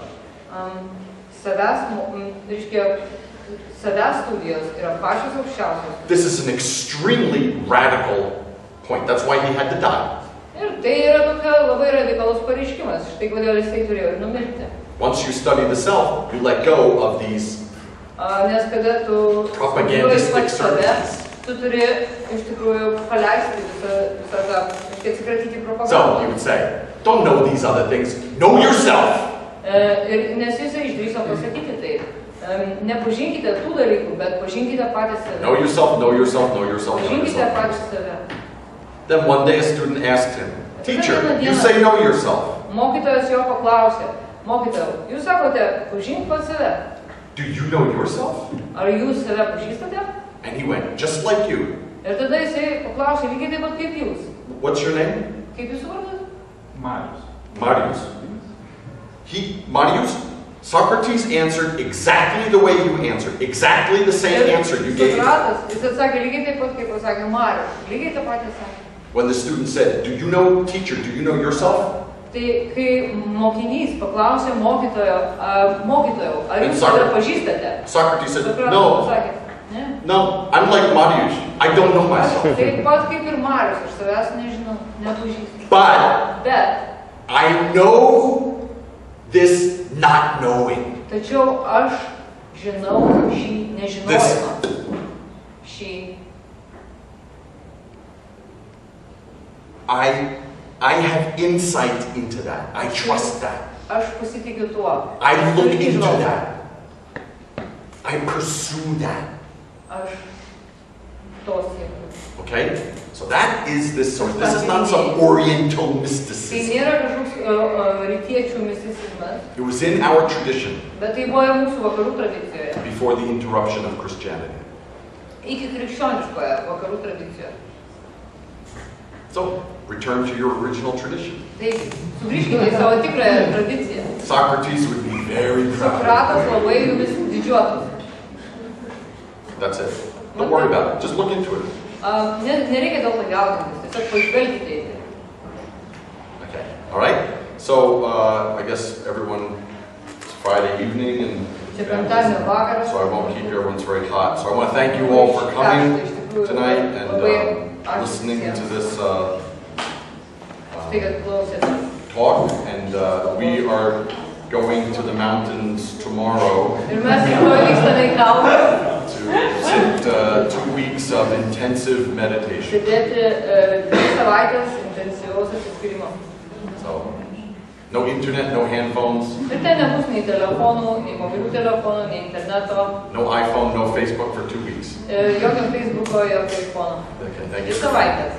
Savęs studijos yra pačios aukščiausios. This is an extremely radical point. That's why he had to die. Ir tai yra tokia labai radikalus pareiškimas. Štai kodėl jisai turėjo ir numirti. Once you study the self, you let go of these Nes kada tu propagandistic save, certainties. tu turi iš tikrųjų paleisti visą tą, atsikratyti propagandą. So he would say, don't know these other things. Know yourself. Ir nes jisai išdrįso pasakyti taip. Nepažinkite tų dalykų, bet pažinkite patys save. Know yourself, know yourself, know yourself, know Pažinkite yourself. patys save. Then one day a student asked him, teacher, you say know yourself. Mokytojas jo paklausė, mokytojau, jūs sakote, pažink pats save. Do you know yourself? Ar jūs save pažįstate? And he went, just like you. Ir tada jisai paklausė, lygiai taip pat kaip jūs. What's your name? Kaip jūsų vardas? Marius. Marius. Marius, Socrates answered exactly the way you answered. Exactly the same answer you gave. Sokratas, jis atsakė lygiai taip pat, kaip pasakė Marius. Lygiai tą patį sakė. When the student said, do you know, teacher, do you know yourself? Tai kai mokinys paklausė mokytojau, ar jūs save pažįstate? Socrates said, Sokratas no, pasakė, ne. no, I'm like Marius. I don't know myself. Taip pat kaip ir Marius, aš savęs nežinau, nepažįstu. But I know this not knowing. Tačiau aš žinau šį nežinojimą. Šį. I have insight into that. I trust that. Aš pasitikiu tuo. I look into that. I pursue that. Aš to siekiu. Okay? So that is this sort. This is not some Oriental Tai mysticism. nėra kažkoks rytiečių misticizmas, It was in our tradition bet tai buvo ir mūsų vakarų tradicijoje. before the interruption of Christianity. Iki krikščioniškoje vakarų tradicijoje. So return to your original tradition. Taigi, sugrįžkite į savo tikrąją tradiciją. Socrates would be very proud. Sokratas labai jumis didžiuotas. That's it. Don't worry about it. Just look into it. Nereikia dėl to jaudintis, tiesiog pažvelkite į tai. Okay. All right. So I guess everyone, it's Friday evening and Čia penktadienio vakaras. so I won't keep you. Everyone's very hot. So I want to thank you all for coming tonight and listening to this Štai, kad klausėte. talk. And we are going to the mountains tomorrow Ir mes rytoj vykstame į kalną, to sit 2 weeks of intensive meditation. sėdėti 2 savaitės intensyvaus atsiskyrimo. So no internet, no hand phones, Ir ten nebus nei telefonų, nei mobilių telefonų, nei interneto, no iPhone, no Facebook for 2 weeks. jokio Facebooko, jokio iPhone'o. Okay, thank 2 you. savaitės.